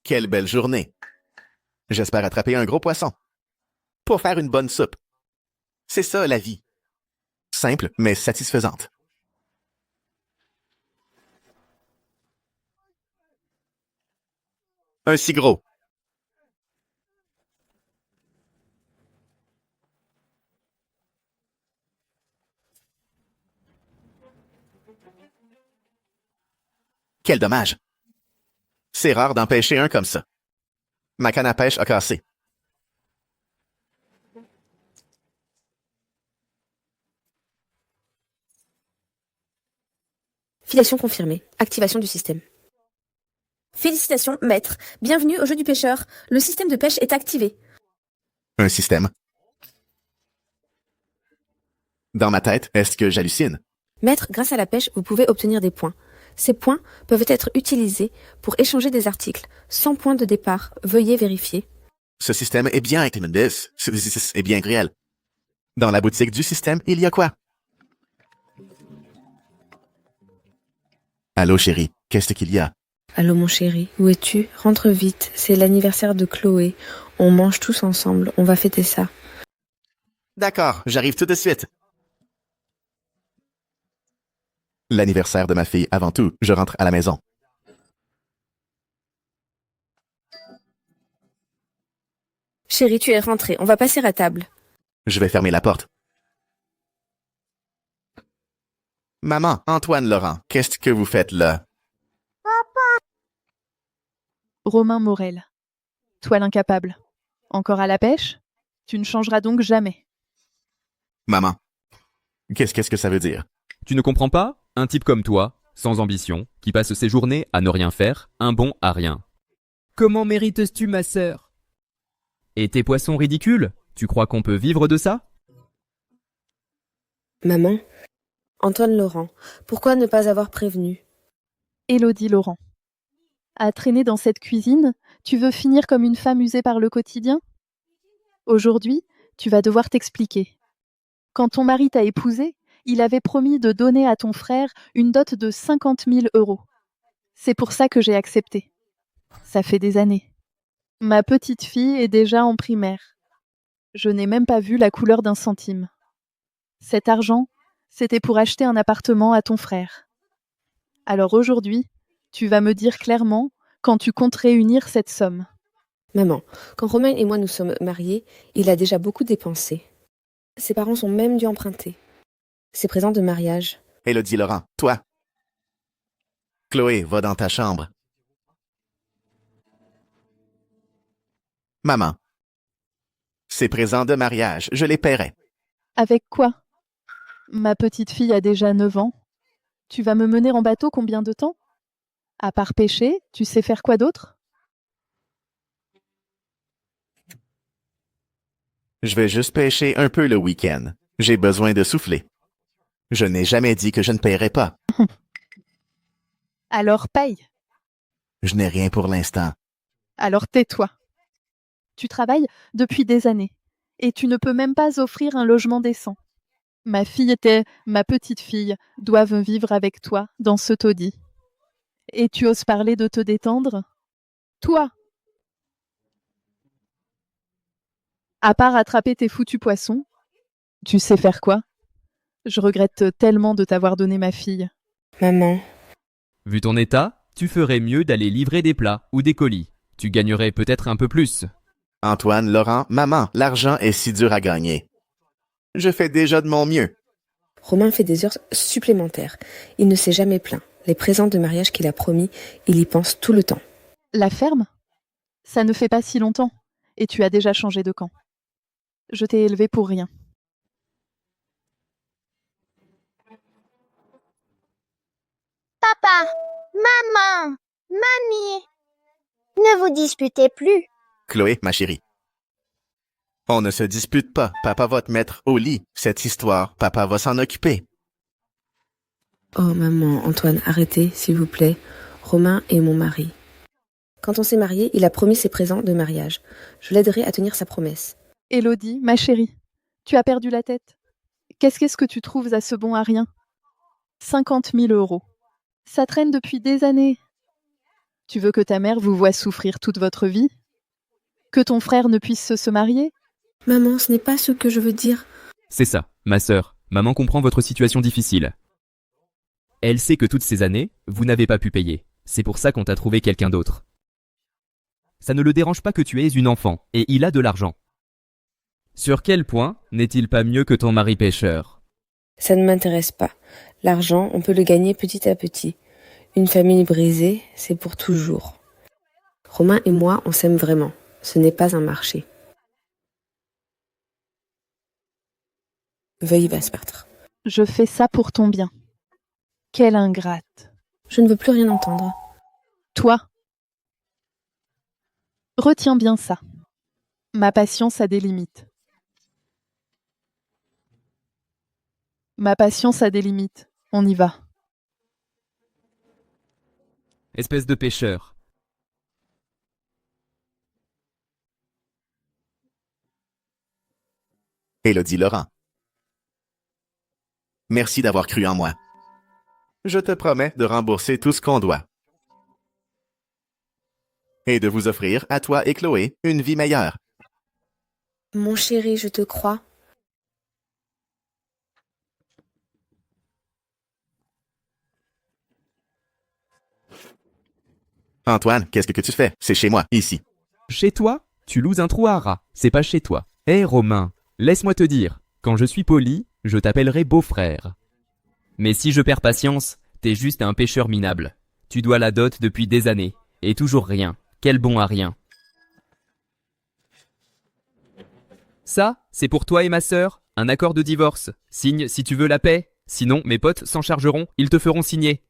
Quelle belle journée. J'espère attraper un gros poisson. Pour faire une bonne soupe. C'est ça, la vie. Simple, mais satisfaisante. Un si gros. Quel dommage. C'est rare d'en pêcher un comme ça. Ma canne à pêche a cassé. Filiation confirmée. Activation du système. Félicitations, maître. Bienvenue au jeu du pêcheur. Le système de pêche est activé. Un système. Dans ma tête, est-ce que j'hallucine? Maître, grâce à la pêche, vous pouvez obtenir des points. Ces points peuvent être utilisés pour échanger des articles. 100 points de départ. Veuillez vérifier. Ce système est bien est bien réel. Dans la boutique du système, il y a quoi? Allô, chérie, qu'est-ce qu'il y a? Allô mon chéri, où es-tu? Rentre vite, c'est l'anniversaire de Chloé. On mange tous ensemble, on va fêter ça. D'accord, j'arrive tout de suite. L'anniversaire de ma fille avant tout, je rentre à la maison. Chéri, tu es rentré, on va passer à table. Je vais fermer la porte. Maman, Antoine Laurent, qu'est-ce que vous faites là? Romain Morel. Toi l'incapable. Encore à la pêche? Tu ne changeras donc jamais. Maman, qu'est-ce que ça veut dire? Tu ne comprends pas? Un type comme toi, sans ambition, qui passe ses journées à ne rien faire, un bon à rien. Comment mérites-tu ma sœur? Et tes poissons ridicules? Tu crois qu'on peut vivre de ça? Maman, Antoine Laurent, pourquoi ne pas avoir prévenu? Élodie Laurent. À traîner dans cette cuisine, tu veux finir comme une femme usée par le quotidien? Aujourd'hui, tu vas devoir t'expliquer. Quand ton mari t'a épousée, il avait promis de donner à ton frère une dot de 50 000 €. C'est pour ça que j'ai accepté. Ça fait des années. Ma petite fille est déjà en primaire. Je n'ai même pas vu la couleur d'un centime. Cet argent, c'était pour acheter un appartement à ton frère. Alors aujourd'hui, tu vas me dire clairement quand tu comptes réunir cette somme. Maman, quand Romain et moi nous sommes mariés, il a déjà beaucoup dépensé. Ses parents sont même dû emprunter. Ses présents de mariage. Élodie Laurent, toi. Chloé, va dans ta chambre. Maman, ces présents de mariage, je les paierai. Avec quoi? Ma petite fille a déjà 9 ans. Tu vas me mener en bateau combien de temps? À part pêcher, tu sais faire quoi d'autre? Je vais juste pêcher un peu le week-end. J'ai besoin de souffler. Je n'ai jamais dit que je ne paierai pas. Alors paye. Je n'ai rien pour l'instant. Alors tais-toi. Tu travailles depuis des années et tu ne peux même pas offrir un logement décent. Ma fille et ma petite fille doivent vivre avec toi dans ce taudis. Et tu oses parler de te détendre? Toi! À part attraper tes foutus poissons, tu sais faire quoi? Je regrette tellement de t'avoir donné ma fille. Maman, Vu ton état, tu ferais mieux d'aller livrer des plats ou des colis. Tu gagnerais peut-être un peu plus. Antoine Laurent, maman, l'argent est si dur à gagner. Je fais déjà de mon mieux. Romain fait des heures supplémentaires. Il ne s'est jamais plaint. Les présents de mariage qu'il a promis, il y pense tout le temps. La ferme? Ça ne fait pas si longtemps, et tu as déjà changé de camp. Je t'ai élevé pour rien. Papa, maman, mamie, ne vous disputez plus. Chloé, ma chérie. On ne se dispute pas. Papa va te mettre au lit. Cette histoire, papa va s'en occuper. Oh maman, Antoine, arrêtez, s'il vous plaît. Romain est mon mari. Quand on s'est mariés, il a promis ses présents de mariage. Je l'aiderai à tenir sa promesse. Élodie, ma chérie, tu as perdu la tête. Qu'est-ce que tu trouves à ce bon à rien? 50 000 €. Ça traîne depuis des années. Tu veux que ta mère vous voie souffrir toute votre vie? Que ton frère ne puisse se marier? Maman, ce n'est pas ce que je veux dire. C'est ça, ma sœur. Maman comprend votre situation difficile. Elle sait que toutes ces années, vous n'avez pas pu payer. C'est pour ça qu'on t'a trouvé quelqu'un d'autre. Ça ne le dérange pas que tu aies une enfant, et il a de l'argent. Sur quel point n'est-il pas mieux que ton mari pêcheur? Ça ne m'intéresse pas. L'argent, on peut le gagner petit à petit. Une famille brisée, c'est pour toujours. Romain et moi, on s'aime vraiment. Ce n'est pas un marché. Veuillez pas se battre. Je fais ça pour ton bien. Quelle ingrate. Je ne veux plus rien entendre. Toi, retiens bien ça. Ma patience a des limites. Ma patience a des limites. On y va. Espèce de pêcheur. Élodie Laurent. Merci d'avoir cru en moi. Je te promets de rembourser tout ce qu'on doit. Et de vous offrir, à toi et Chloé, une vie meilleure. Mon chéri, je te crois. Antoine, qu'est-ce que tu fais? C'est chez moi, ici. Chez toi, tu loues un trou à rats. C'est pas chez toi. Hé Romain, laisse-moi te dire, quand je suis poli, je t'appellerai beau-frère. Mais si je perds patience, t'es juste un pêcheur minable. Tu dois la dot depuis des années. Et toujours rien. Quel bon à rien. Ça, c'est pour toi et ma sœur, un accord de divorce. Signe si tu veux la paix. Sinon, mes potes s'en chargeront, ils te feront signer.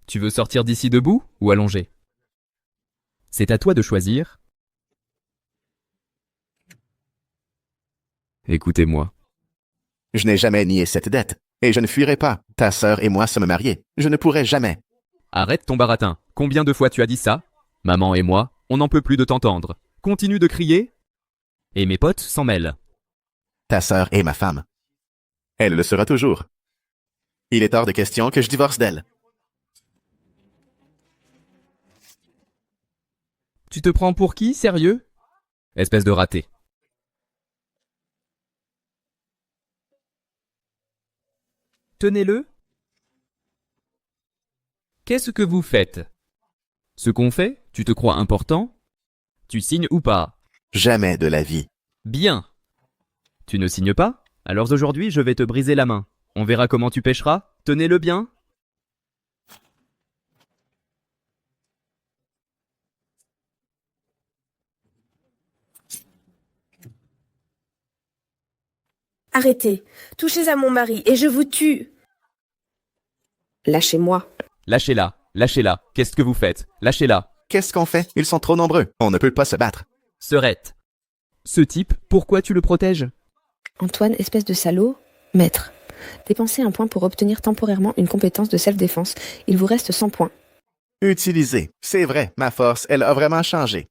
Tu veux sortir d'ici debout ou allongé? C'est à toi de choisir. Écoutez-moi. Je n'ai jamais nié cette dette. Et je ne fuirai pas. Ta sœur et moi sommes mariés. Je ne pourrai jamais. Arrête ton baratin. Combien de fois tu as dit ça? Maman et moi, on n'en peut plus de t'entendre. Continue de crier. Et mes potes s'en mêlent. Ta sœur est ma femme. Elle le sera toujours. Il est hors de question que je divorce d'elle. Tu te prends pour qui, sérieux? Espèce de raté. Tenez-le. Qu'est-ce que vous faites? Ce qu'on fait, tu te crois important? Tu signes ou pas? Jamais de la vie. Bien. Tu ne signes pas? Alors aujourd'hui, je vais te briser la main. On verra comment tu pêcheras. Tenez-le bien. Arrêtez. Touchez à mon mari et je vous tue. Lâchez-moi. Lâchez-la. Lâchez-la. Qu'est-ce que vous faites? Lâchez-la. Qu'est-ce qu'on fait? Ils sont trop nombreux. On ne peut pas se battre. Serette. Ce type, pourquoi tu le protèges? Antoine, espèce de salaud. Maître. Dépensez un point pour obtenir temporairement une compétence de self-défense. Il vous reste 100 points. Utilisé. C'est vrai, ma force, elle a vraiment changé.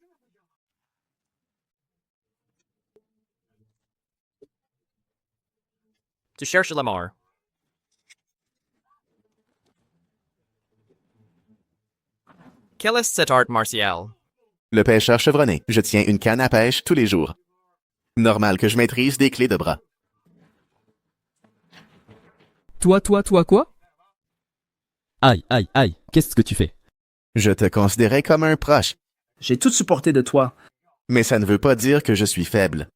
Tu cherches la mort. Quel est cet art martial? Le pêcheur chevronné. Je tiens une canne à pêche tous les jours. Normal que je maîtrise des clés de bras. Toi, quoi? Aïe, aïe, aïe. Qu'est-ce que tu fais? Je te considérais comme un proche, J'ai tout supporté de toi. mais ça ne veut pas dire que je suis faible.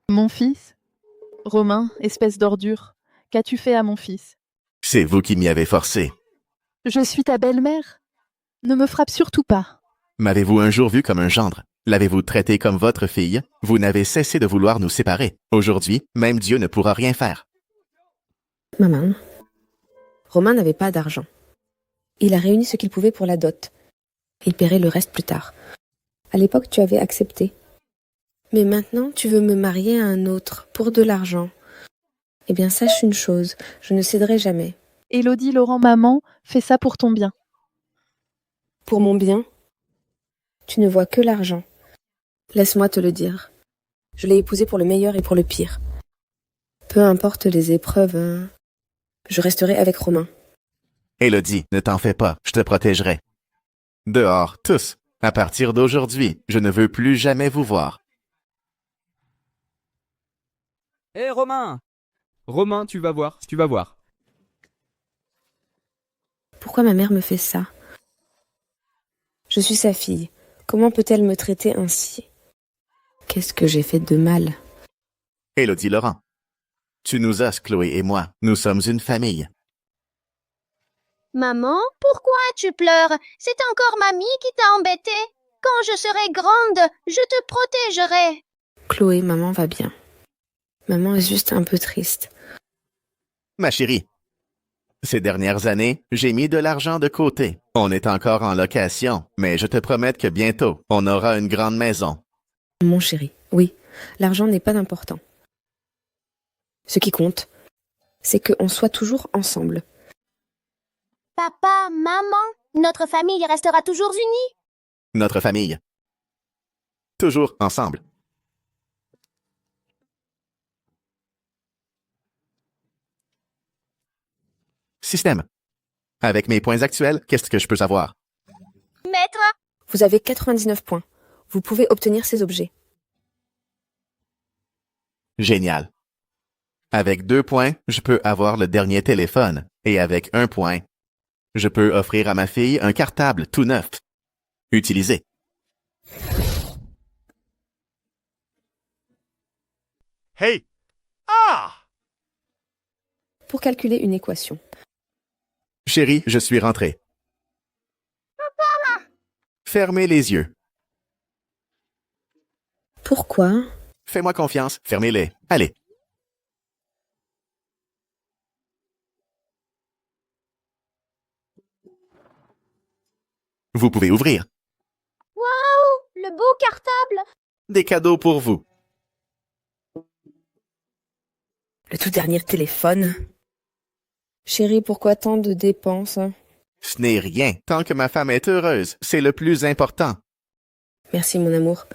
Mon fils? Romain, espèce d'ordure, qu'as-tu fait à mon fils? C'est vous qui m'y avez forcé. Je suis ta belle-mère. Ne me frappe surtout pas. M'avez-vous un jour vu comme un gendre? L'avez-vous traité comme votre fille? Vous n'avez cessé de vouloir nous séparer. Aujourd'hui, même Dieu ne pourra rien faire. Maman. Romain n'avait pas d'argent. Il a réuni ce qu'il pouvait pour la dot. Il paierait le reste plus tard. À l'époque, tu avais accepté. Mais maintenant, tu veux me marier à un autre, pour de l'argent. Eh bien, sache une chose, je ne céderai jamais. Élodie, Laurent, maman, fais ça pour ton bien. Pour mon bien, tu ne vois que l'argent. Laisse-moi te le dire. Je l'ai épousé pour le meilleur et pour le pire. Peu importe les épreuves, je resterai avec Romain. Élodie, ne t'en fais pas, je te protégerai. Dehors, tous. À partir d'aujourd'hui, je ne veux plus jamais vous voir. Hé Romain! Romain, tu vas voir, tu vas voir. Pourquoi ma mère me fait ça? Je suis sa fille. Comment peut-elle me traiter ainsi? Qu'est-ce que j'ai fait de mal? Élodie Laurent. Tu nous as, Chloé et moi. Nous sommes une famille. Maman, pourquoi tu pleures? C'est encore mamie qui t'a embêté. Quand je serai grande, je te protégerai. Chloé, maman va bien. Maman est juste un peu triste. Ma chérie, ces dernières années, j'ai mis de l'argent de côté. On est encore en location, mais je te promets que bientôt, on aura une grande maison. Mon chéri, oui, l'argent n'est pas important. Ce qui compte, c'est qu'on soit toujours ensemble. Papa, maman, notre famille restera toujours unie. Notre famille. Toujours ensemble. Système. Avec mes points actuels, qu'est-ce que je peux savoir? Maître, Vous avez 99 points. Vous pouvez obtenir ces objets. Génial. Avec 2 points, je peux avoir le dernier téléphone. Et avec 1 point, je peux offrir à ma fille un cartable tout neuf. Utilisé. Hey! Ah! Pour calculer une équation. Chérie, je suis rentré. Fermez les yeux. Pourquoi? Fais-moi confiance, fermez-les. Allez. Vous pouvez ouvrir. le beau cartable. Des cadeaux pour vous. Le tout dernier téléphone. Chérie, pourquoi tant de dépenses? Ce n'est rien. Tant que ma femme est heureuse, c'est le plus important. Merci mon amour.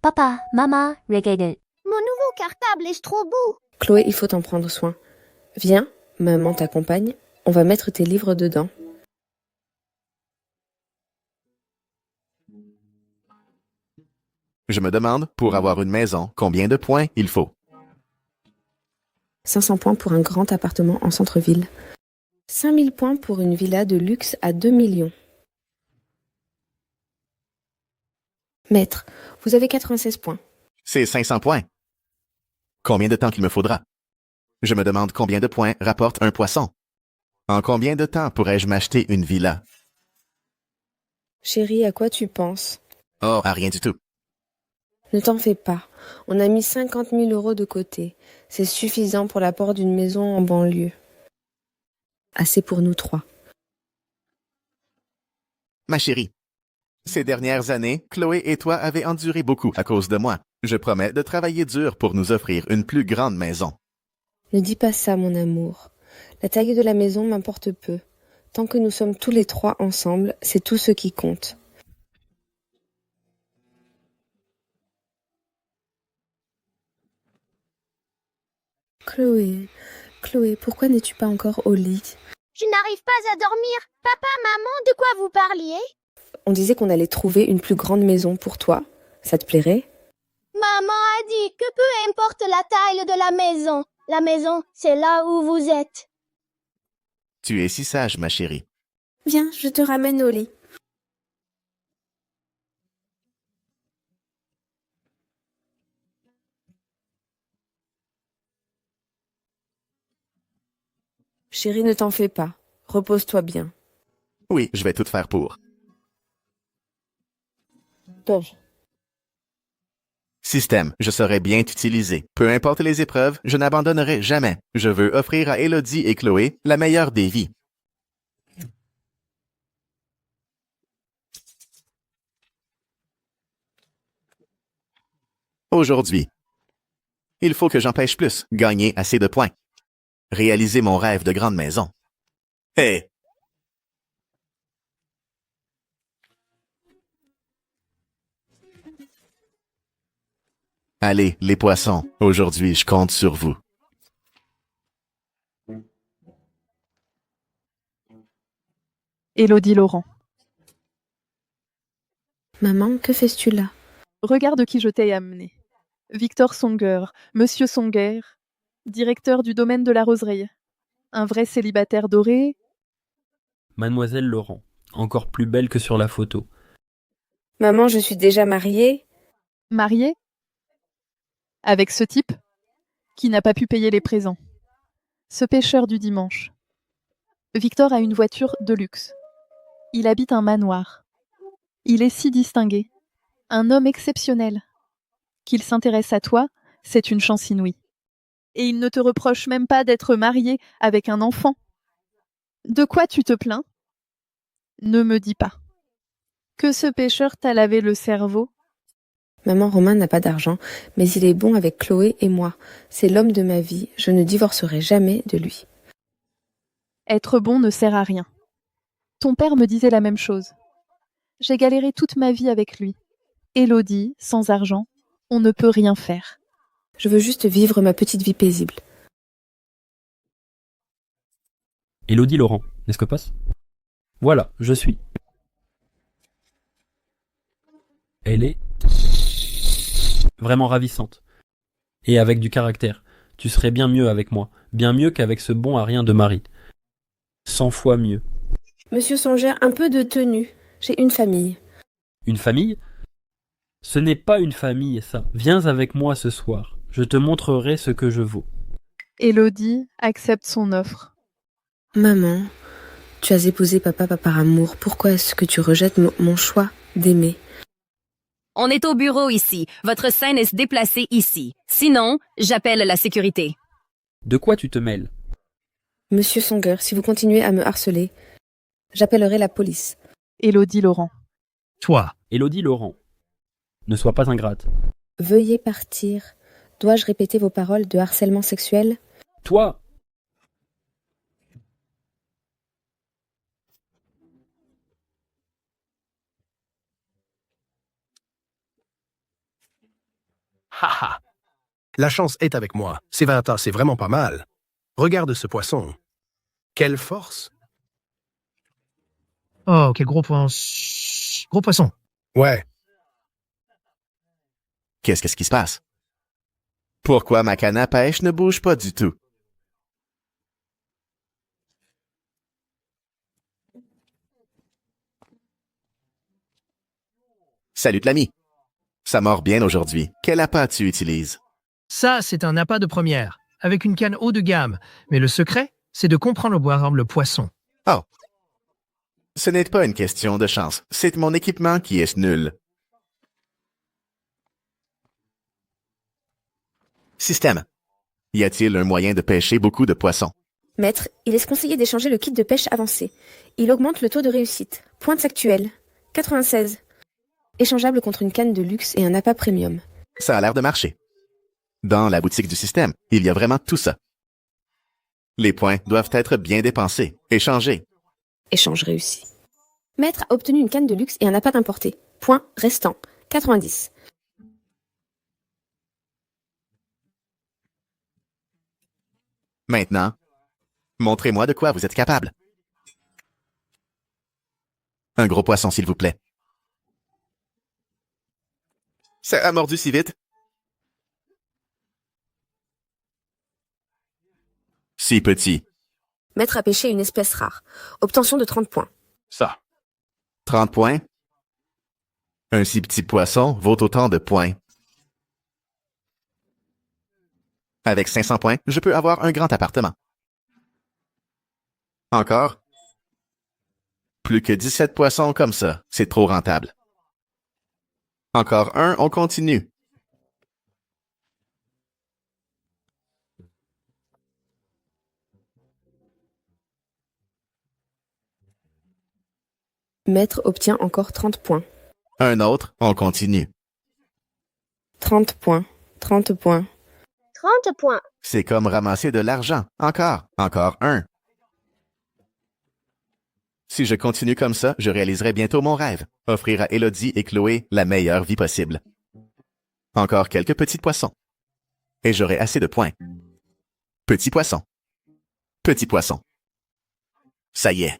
Papa, Mama, regarde. Mon nouveau cartable est trop beau. Chloé, il faut en prendre soin. Viens, maman t'accompagne. On va mettre tes livres dedans. Je me demande, pour avoir une maison, combien de points il faut. 500 points pour un grand appartement en centre-ville. 5000 points pour une villa de luxe à 2 millions. Maître, vous avez 96 points. C'est 500 points. Combien de temps qu'il me faudra? Je me demande combien de points rapporte un poisson. En combien de temps pourrais-je m'acheter une villa? Chérie, à quoi tu penses? Oh, à rien du tout. Ne t'en fais pas. On a mis 50 000 € de côté. C'est suffisant pour l'apport d'une maison en banlieue. Assez pour nous trois. Ma chérie, ces dernières années, Chloé et toi avez enduré beaucoup à cause de moi. Je promets de travailler dur pour nous offrir une plus grande maison. Ne dis pas ça, mon amour. La taille de la maison m'importe peu. Tant que nous sommes tous les trois ensemble, c'est tout ce qui compte. Chloé, pourquoi n'es-tu pas encore au lit? Je n'arrive pas à dormir. Papa, maman, de quoi vous parliez? On disait qu'on allait trouver une plus grande maison pour toi. Ça te plairait? Maman a dit que peu importe la taille de la maison, c'est là où vous êtes. Tu es si sage, ma chérie. Viens, je te ramène au lit. Chérie, ne t'en fais pas. Repose-toi bien. Oui, je vais tout faire pour. Gorge. Système, je saurai bien t'utiliser. Peu importe les épreuves, je n'abandonnerai jamais. Je veux offrir à Élodie et Chloé la meilleure des vies. Aujourd'hui, il faut que j'empêche plus, gagner assez de points. Réaliser mon rêve de grande maison. Hé! Allez, les poissons, aujourd'hui je compte sur vous. Élodie Laurent. Maman, que fais-tu là? Regarde qui je t'ai amené. Victor Songer, Monsieur Songer, directeur du domaine de la Roseraie. Un vrai célibataire doré. Mademoiselle Laurent, encore plus belle que sur la photo. Maman, je suis déjà mariée. Marié avec ce type qui n'a pas pu payer les présents. Ce pêcheur du dimanche. Victor a une voiture de luxe. Il habite un manoir. Il est si distingué. Un homme exceptionnel. Qu'il s'intéresse à toi, c'est une chance inouïe. Et il ne te reproche même pas d'être marié avec un enfant. De quoi tu te plains? Ne me dis pas. Que ce pêcheur t'a lavé le cerveau? Maman, Romain n'a pas d'argent, mais il est bon avec Chloé et moi. C'est l'homme de ma vie. Je ne divorcerai jamais de lui. Être bon ne sert à rien. Ton père me disait la même chose. J'ai galéré toute ma vie avec lui. Élodie, sans argent, on ne peut rien faire. Je veux juste vivre ma petite vie paisible. Élodie Laurent, n'est-ce que passe? Voilà, je suis. Elle est vraiment ravissante. Et avec du caractère. Tu serais bien mieux avec moi. Bien mieux qu'avec ce bon à rien de mari. 100 fois mieux. Monsieur Songer, un peu de tenue. J'ai une famille. Une famille? Ce n'est pas une famille, ça. Viens avec moi ce soir. Je te montrerai ce que je vaux. Élodie accepte son offre. Maman, tu as épousé papa par amour. Pourquoi est-ce que tu rejettes mon choix d'aimer? On est au bureau ici. Votre scène est déplacée ici. Sinon, j'appelle la sécurité. De quoi tu te mêles? Monsieur Songer, si vous continuez à me harceler, j'appellerai la police. Élodie Laurent. Toi. Élodie Laurent. Ne sois pas ingrate. Veuillez partir. Dois-je répéter vos paroles de harcèlement sexuel? Toi! Haha. La chance est avec moi. Ces 20 ans, c'est vraiment pas mal. Regarde ce poisson. Quelle force! Oh, quel gros gros poisson. Ouais. Qu'est-ce qui se passe? Pourquoi ma canne à pêche ne bouge pas du tout? Salut l'ami. Ça mord bien aujourd'hui. Quel appât tu utilises? Ça, c'est un appât de première, avec une canne haut de gamme. Mais le secret, c'est de comprendre boire le poisson. Oh. Ce n'est pas une question de chance. C'est mon équipement qui est nul. Système. Y a-t-il un moyen de pêcher beaucoup de poissons? Maître, il est conseillé d'échanger le kit de pêche avancé. Il augmente le taux de réussite. Pointe actuelle, 96. Échangeable contre une canne de luxe et un appât premium. Ça a l'air de marcher. Dans la boutique du système, il y a vraiment tout ça. Les points doivent être bien dépensés, échangés. Échange réussi. Maître a obtenu une canne de luxe et un appât importé. Point restant, 90. Maintenant, montrez-moi de quoi vous êtes capable. Un gros poisson, s'il vous plaît. Ça a mordu si vite. Si petit. Maître a pêché une espèce rare. Obtention de 30 points. Ça. 30 points. Un si petit poisson vaut autant de points. Avec 500 points, je peux avoir un grand appartement. Encore? Plus que 17 poissons comme ça, c'est trop rentable. Encore un, on continue. Maître obtient encore 30 points. Un autre, on continue. 30 points. 30 points. 30 points. C'est comme ramasser de l'argent. Encore un. Si je continue comme ça, je réaliserai bientôt mon rêve, offrir à Élodie et Chloé la meilleure vie possible. Encore quelques petits poissons. Et j'aurai assez de points. Petit poisson. Petit poisson. Ça y est.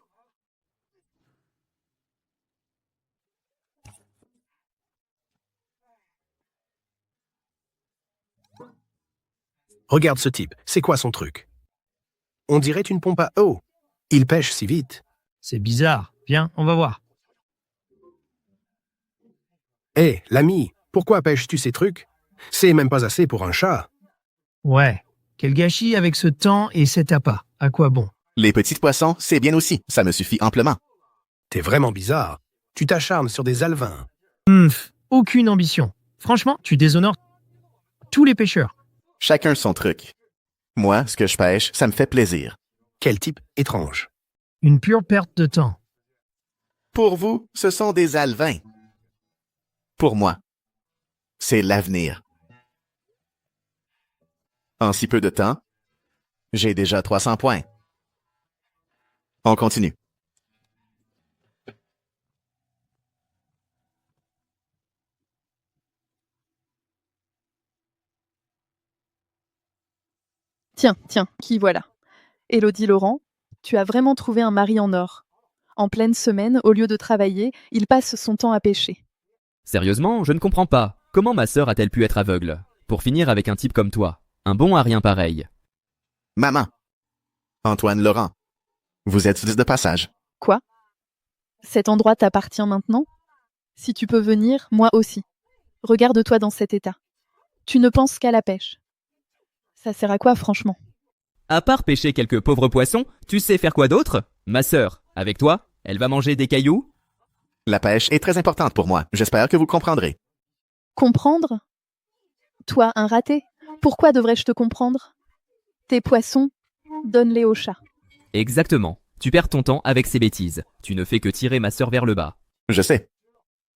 Regarde ce type, c'est quoi son truc? On dirait une pompe à eau. Il pêche si vite. C'est bizarre. Viens, on va voir. Hé, l'ami, pourquoi pêches-tu ces trucs? C'est même pas assez pour un chat. Ouais. Quel gâchis avec ce temps et cet appât. À quoi bon? Les petits poissons, c'est bien aussi. Ça me suffit amplement. T'es vraiment bizarre. Tu t'acharnes sur des alevins. Aucune ambition. Franchement, tu déshonores tous les pêcheurs. Chacun son truc. Moi, ce que je pêche, ça me fait plaisir. Quel type étrange. Une pure perte de temps. Pour vous, ce sont des alevins. Pour moi, c'est l'avenir. En si peu de temps, j'ai déjà 300 points. On continue. Tiens, qui voilà. Élodie Laurent, tu as vraiment trouvé un mari en or. En pleine semaine, au lieu de travailler, il passe son temps à pêcher. Sérieusement, je ne comprends pas. Comment ma sœur a-t-elle pu être aveugle? Pour finir avec un type comme toi. Un bon à rien pareil. Maman. Antoine Laurent. Vous êtes de passage. Quoi? Cet endroit t'appartient maintenant? Si tu peux venir, moi aussi. Regarde-toi dans cet état. Tu ne penses qu'à la pêche. Ça sert à quoi, franchement? À part pêcher quelques pauvres poissons, tu sais faire quoi d'autre? Ma sœur, avec toi, elle va manger des cailloux? La pêche est très importante pour moi. J'espère que vous comprendrez. Comprendre? Toi, un raté? Pourquoi devrais-je te comprendre? Tes poissons, donne-les au chat. Exactement. Tu perds ton temps avec ces bêtises. Tu ne fais que tirer ma sœur vers le bas. Je sais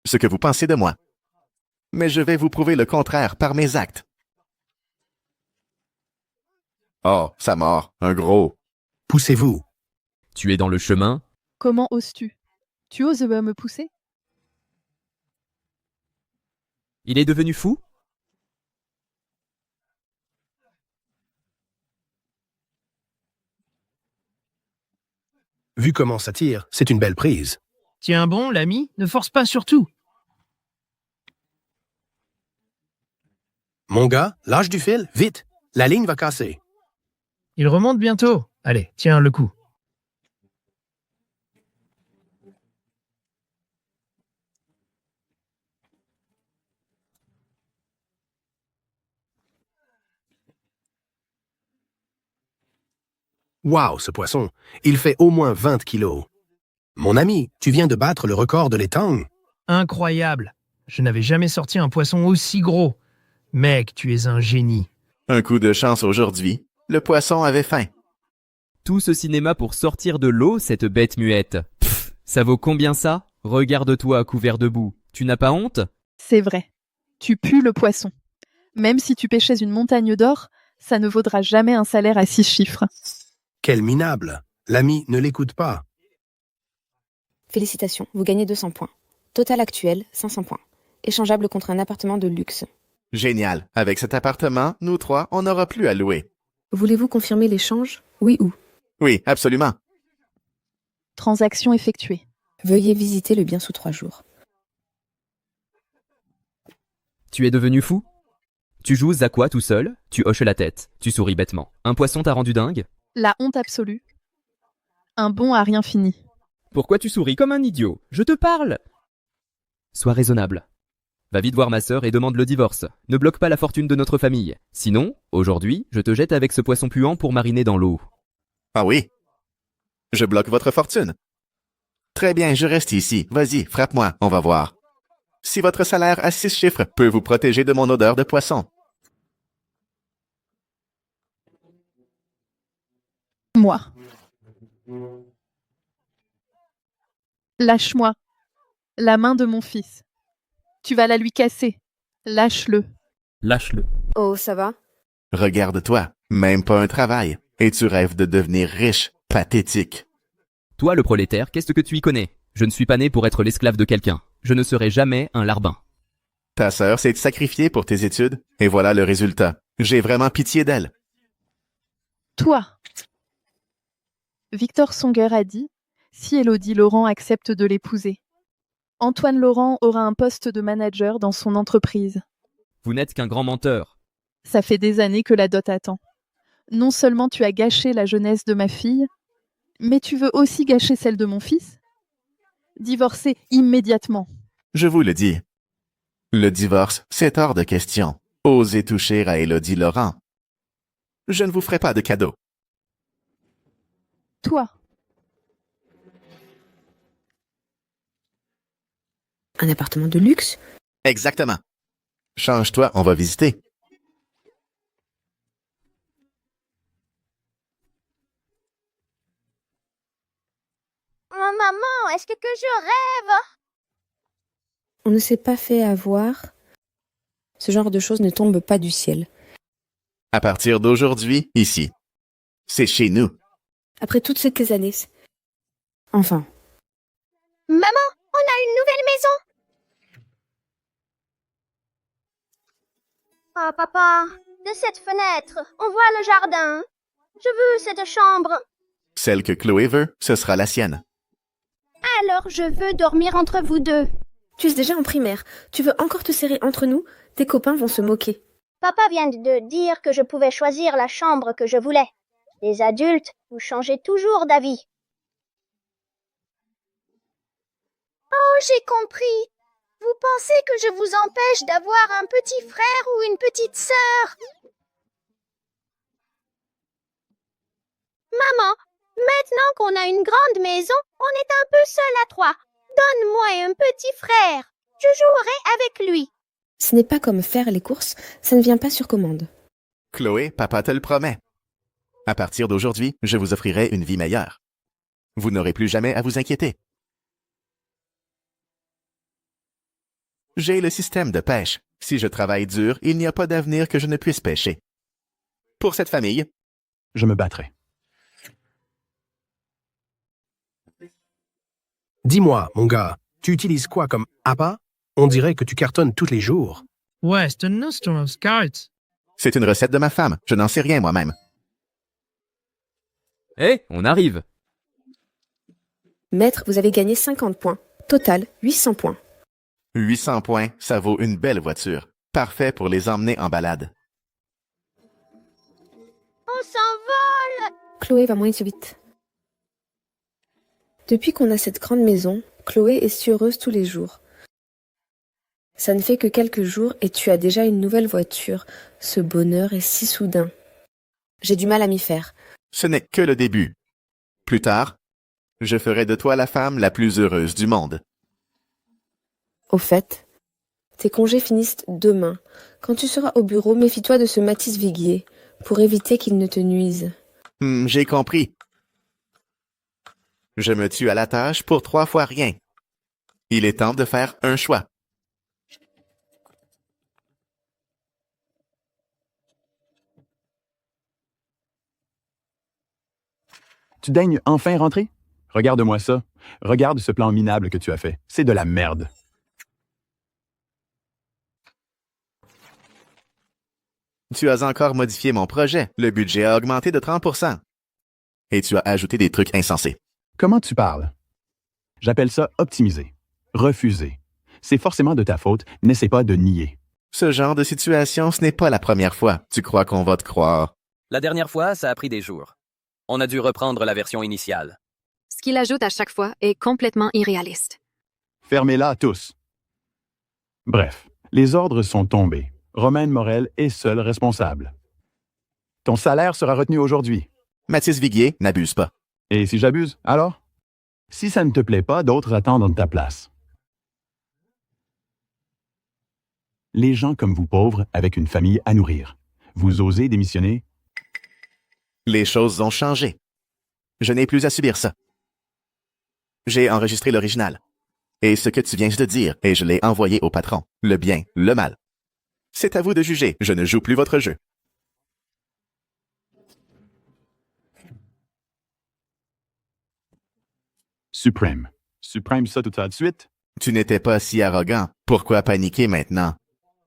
ce que vous pensez de moi. Mais je vais vous prouver le contraire par mes actes. Oh, ça mord, un gros. Poussez-vous. Tu es dans le chemin? Comment oses-tu? Tu oses me pousser? Il est devenu fou? Vu comment ça tire, c'est une belle prise. Tiens bon, l'ami, ne force pas surtout. Mon gars, lâche du fil, vite. La ligne va casser. Il remonte bientôt. Allez, tiens le coup. Waouh, ce poisson, il fait au moins 20 kilos. Mon ami, tu viens de battre le record de l'étang. Incroyable. Je n'avais jamais sorti un poisson aussi gros. Mec, tu es un génie. Un coup de chance aujourd'hui. Le poisson avait faim. Tout ce cinéma pour sortir de l'eau, cette bête muette. Pfff, ça vaut combien ça? Regarde-toi couvert de boue. Tu n'as pas honte? C'est vrai. Tu pues le poisson. Même si tu pêchais une montagne d'or, ça ne vaudra jamais un salaire à 6 chiffres. Quel minable. L'ami ne l'écoute pas. Félicitations, vous gagnez 200 points. Total actuel, 500 points. Échangeable contre un appartement de luxe. Génial. Avec cet appartement, nous trois, on n'aura plus à louer. Voulez-vous confirmer l'échange? Oui ou? Oui, absolument. Transaction effectuée. Veuillez visiter le bien sous 3 jours. Tu es devenu fou? Tu joues à quoi tout seul? Tu hoches la tête. Tu souris bêtement. Un poisson t'a rendu dingue? La honte absolue. Un bon à rien fini. Pourquoi tu souris comme un idiot? Je te parle! Sois raisonnable. Va vite voir ma sœur et demande le divorce. Ne bloque pas la fortune de notre famille. Sinon, aujourd'hui, je te jette avec ce poisson puant pour mariner dans l'eau. Ah oui? Je bloque votre fortune. Très bien, je reste ici. Vas-y, frappe-moi, on va voir. Si votre salaire à 6 chiffres peut vous protéger de mon odeur de poisson. Moi. Lâche-moi. La main de mon fils. Tu vas la lui casser. Lâche-le. Lâche-le. Oh, ça va? Regarde-toi, même pas un travail. Et tu rêves de devenir riche, pathétique. Toi, le prolétaire, qu'est-ce que tu y connais? Je ne suis pas né pour être l'esclave de quelqu'un. Je ne serai jamais un larbin. Ta sœur s'est sacrifiée pour tes études, et voilà le résultat. J'ai vraiment pitié d'elle. Toi. Victor Songer a dit, si Élodie Laurent accepte de l'épouser, Antoine Laurent aura un poste de manager dans son entreprise. Vous n'êtes qu'un grand menteur. Ça fait des années que la dot attend. Non seulement tu as gâché la jeunesse de ma fille, mais tu veux aussi gâcher celle de mon fils? Divorcer immédiatement. Je vous le dis. Le divorce, c'est hors de question. Osez toucher à Élodie Laurent. Je ne vous ferai pas de cadeau. Toi, Un appartement de luxe? Exactement. Change-toi, on va visiter. Maman, est-ce que je rêve? On ne s'est pas fait avoir. Ce genre de choses ne tombe pas du ciel. À partir d'aujourd'hui, ici. C'est chez nous. Après toutes ces années. Enfin, Maman, on a une nouvelle maison. Ah, papa, de cette fenêtre, on voit le jardin. Je veux cette chambre. Celle que Chloé veut, ce sera la sienne. Alors je veux dormir entre vous deux. tu es déjà en primaire. Tu veux encore te serrer entre nous? Tes copains vont se moquer. Papa vient de dire que je pouvais choisir la chambre que je voulais. Les adultes, vous changez toujours d'avis. Oh, j'ai compris. Vous pensez que je vous empêche d'avoir un petit frère ou une petite sœur? Maman, maintenant qu'on a une grande maison, on est un peu seul à trois. Donne-moi un petit frère. Je jouerai avec lui. Ce n'est pas comme faire les courses, ça ne vient pas sur commande. Chloé, papa te le promet. À partir d'aujourd'hui, je vous offrirai une vie meilleure. Vous n'aurez plus jamais à vous inquiéter. J'ai le système de pêche. Si je travaille dur, il n'y a pas d'avenir que je ne puisse pêcher. Pour cette famille, Je me battrai. Dis-moi, mon gars, tu utilises quoi comme appât? On dirait que tu cartonnes tous les jours. Ouais, c'est un instrument de cartes. c'est une recette de ma femme. Je n'en sais rien moi-même. Hé, on arrive. Maître, vous avez gagné 50 points. Total, 800 points. 800 points, ça vaut une belle voiture. Parfait pour les emmener en balade. On s'envole. Chloé va moins vite. Depuis qu'on a cette grande maison, Chloé est si heureuse tous les jours. Ça ne fait que quelques jours et tu as déjà une nouvelle voiture. Ce bonheur est si soudain. J'ai du mal à m'y faire. Ce n'est que le début. Plus tard, je ferai de toi la femme la plus heureuse du monde. Au fait, tes congés finissent demain. Quand tu seras au bureau, méfie-toi de ce Mathis Viguier pour éviter qu'il ne te nuise. J'ai compris. Je me tue à la tâche pour 3 fois rien. Il est temps de faire un choix. Tu daignes enfin rentrer? Regarde-moi ça. Regarde ce plan minable que tu as fait. C'est de la merde. Tu as encore modifié mon projet. Le budget a augmenté de 30%. Et tu as ajouté des trucs insensés. Comment tu parles? J'appelle ça optimiser. Refuser. C'est forcément de ta faute. N'essaie pas de nier. Ce genre de situation, ce n'est pas la première fois. Tu crois qu'on va te croire. La dernière fois, ça a pris des jours. On a dû reprendre la version initiale. Ce qu'il ajoute à chaque fois est complètement irréaliste. Fermez-la tous. Bref, les ordres sont tombés. Romaine Morel est seule responsable. Ton salaire sera retenu aujourd'hui. Mathis Viguier n'abuse pas. Et si j'abuse, alors? Si ça ne te plaît pas, d'autres attendent ta place. Les gens comme vous pauvres, avec une famille à nourrir. Vous osez démissionner? Les choses ont changé. Je n'ai plus à subir ça. J'ai enregistré l'original. Et ce que tu viens de dire, et je l'ai envoyé au patron. Le bien, le mal. C'est à vous de juger. Je ne joue plus votre jeu. Suprême. Suprême ça tout ça de suite? Tu n'étais pas si arrogant. Pourquoi paniquer maintenant?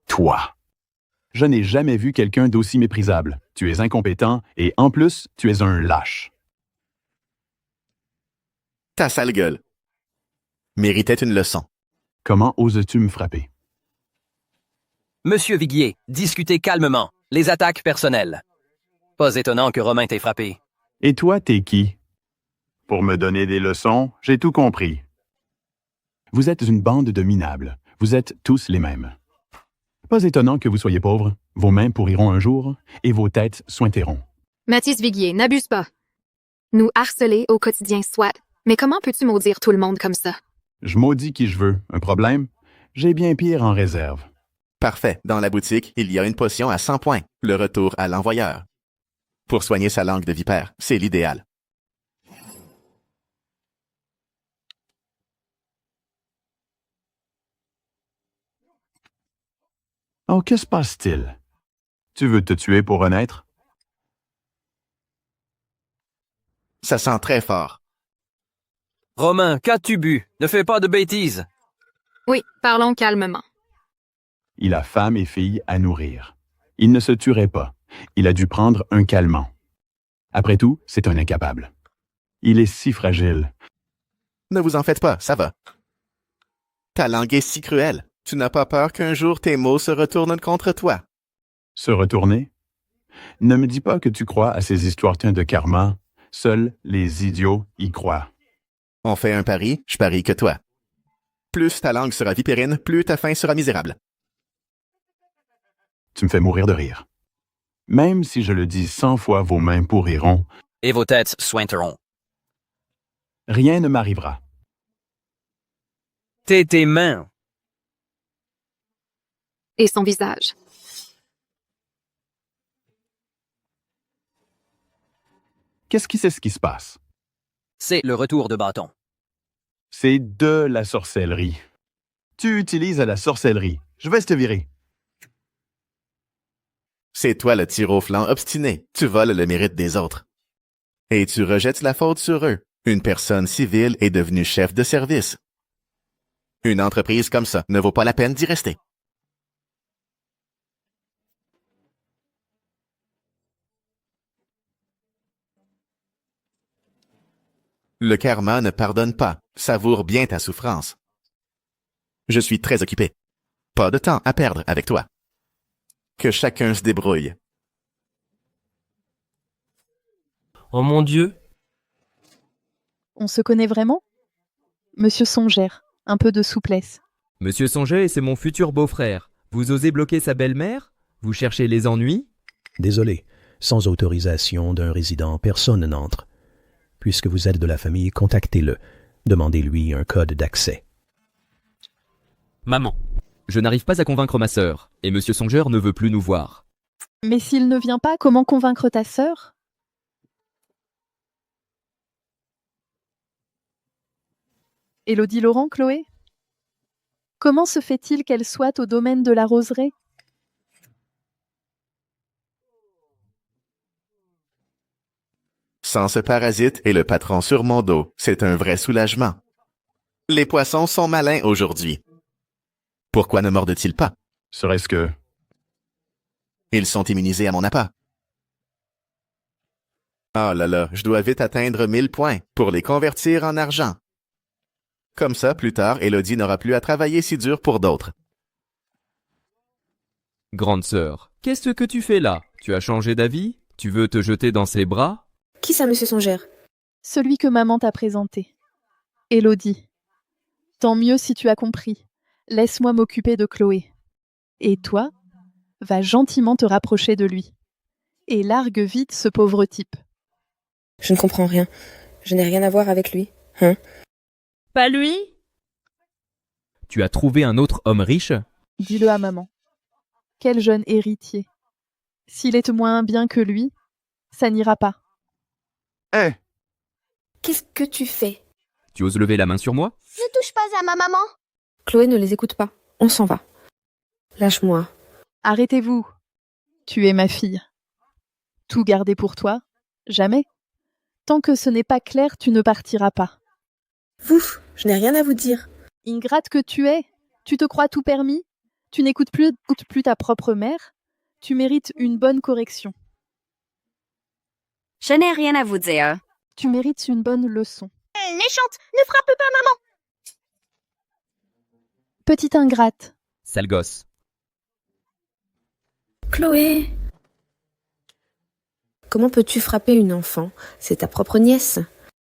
Toi. Je n'ai jamais vu quelqu'un d'aussi méprisable. Tu es incompétent et en plus, tu es un lâche. Ta sale gueule. Méritait une leçon. Comment oses-tu me frapper? Monsieur Viguier, discutez calmement. Les attaques personnelles. Pas étonnant que Romain t'ait frappé. Et toi, t'es qui? Pour me donner des leçons, j'ai tout compris. Vous êtes une bande de minables. Vous êtes tous les mêmes. Pas étonnant que vous soyez pauvres. Vos mains pourriront un jour et vos têtes sointeront. Mathis Viguier, n'abuse pas. Nous harceler au quotidien, soit. Mais comment peux-tu maudire tout le monde comme ça? Je maudis qui je veux. Un problème? J'ai bien pire en réserve. Parfait. Dans la boutique, il y a une potion à 100 points. Le retour à l'envoyeur. Pour soigner sa langue de vipère, c'est l'idéal. Oh, que se passe-t-il? Tu veux te tuer pour renaître? Ça sent très fort. Romain, qu'as-tu bu? Ne fais pas de bêtises. Oui, parlons calmement. Il a femme et fille à nourrir. Il ne se tuerait pas. Il a dû prendre un calmant. Après tout, c'est un incapable. Il est si fragile. Ne vous en faites pas, ça va. Ta langue est si cruelle. Tu n'as pas peur qu'un jour tes mots se retournent contre toi. Se retourner? Ne me dis pas que tu crois à ces histoires de karma. Seuls les idiots y croient. On fait un pari, je parie que toi. Plus ta langue sera vipérine, plus ta faim sera misérable. Tu me fais mourir de rire. Même si je le dis 100 fois, vos mains pourriront. Et vos têtes sointeront. Rien ne m'arrivera. Tes mains. Et son visage. Qu'est-ce qui se passe? C'est le retour de bâton. C'est de la sorcellerie. Tu utilises la sorcellerie. Je vais te virer. C'est toi le tir au flanc obstiné. Tu voles le mérite des autres. Et tu rejettes la faute sur eux. Une personne civile est devenue chef de service. Une entreprise comme ça ne vaut pas la peine d'y rester. Le karma ne pardonne pas. Savoure bien ta souffrance. Je suis très occupé. Pas de temps à perdre avec toi. Que chacun se débrouille. Oh mon Dieu! On se connaît vraiment? Monsieur Songère, un peu de souplesse. Monsieur Songet, c'est mon futur beau-frère. Vous osez bloquer sa belle-mère? Vous cherchez les ennuis? Désolé, sans autorisation d'un résident, personne n'entre. Puisque vous êtes de la famille, contactez-le. Demandez-lui un code d'accès. Maman. Je n'arrive pas à convaincre ma sœur, et Monsieur Songeur ne veut plus nous voir. Mais s'il ne vient pas, comment convaincre ta sœur? Élodie Laurent, Chloé? Comment se fait-il qu'elle soit au domaine de la roseraie? Sans ce parasite et le patron sur mon dos, c'est un vrai soulagement. Les poissons sont malins aujourd'hui. Pourquoi ne mordent-ils pas? Serait-ce que... Ils sont immunisés à mon appât. Ah là là, je dois vite atteindre 1000 points pour les convertir en argent. Comme ça, plus tard, Élodie n'aura plus à travailler si dur pour d'autres. Grande sœur, qu'est-ce que tu fais là? Tu as changé d'avis? Tu veux te jeter dans ses bras? Qui ça, monsieur Songère? Celui que maman t'a présenté. Élodie. Tant mieux si tu as compris. Laisse-moi m'occuper de Chloé. Et toi, va gentiment te rapprocher de lui. Et largue vite ce pauvre type. Je ne comprends rien. Je n'ai rien à voir avec lui. Hein? Pas lui? Tu as trouvé un autre homme riche? Dis-le à maman. Quel jeune héritier. S'il est moins bien que lui, ça n'ira pas. Hé! Qu'est-ce que tu fais? Tu oses lever la main sur moi? Ne touche pas à ma maman. Chloé, ne les écoute pas. On s'en va. Lâche-moi. Arrêtez-vous. Tu es ma fille. Tout garder pour toi? Jamais. Tant que ce n'est pas clair, tu ne partiras pas. Vous, je n'ai rien à vous dire. Ingrate que tu es. Tu te crois tout permis? Tu n'écoutes plus ta propre mère? Tu mérites une bonne correction. Je n'ai rien à vous dire. Tu mérites une bonne leçon. Méchante, ne frappe pas maman. Petite ingrate. Sale gosse. Chloé. Comment peux-tu frapper une enfant? C'est ta propre nièce.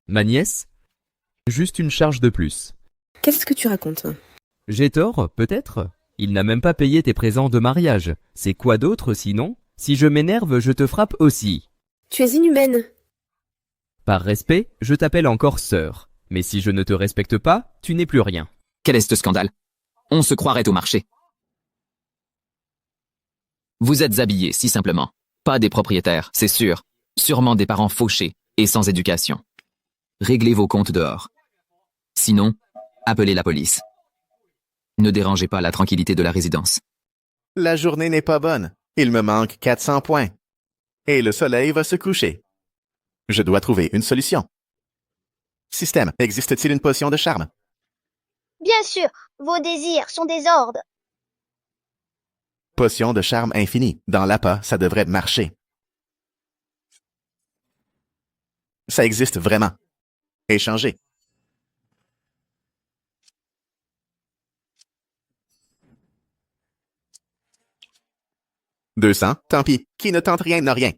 Ma nièce? Juste une charge de plus. Qu'est-ce que tu racontes? J'ai tort, peut-être? Il n'a même pas payé tes présents de mariage. C'est quoi d'autre sinon? Si je m'énerve, je te frappe aussi. Tu es inhumaine. Par respect, je t'appelle encore sœur. Mais si je ne te respecte pas, tu n'es plus rien. Quel est ce scandale? On se croirait au marché. Vous êtes habillés, si simplement. Pas des propriétaires, c'est sûr. Sûrement des parents fauchés et sans éducation. Réglez vos comptes dehors. Sinon, appelez la police. Ne dérangez pas la tranquillité de la résidence. La journée n'est pas bonne. Il me manque 400 points. Et le soleil va se coucher. Je dois trouver une solution. Système, existe-t-il une potion de charme? Bien sûr, vos désirs sont des ordres. Potion de charme infini. Dans l'appât, ça devrait marcher. Ça existe vraiment. Échanger. « 200, tant pis. Qui ne tente rien n'a rien. »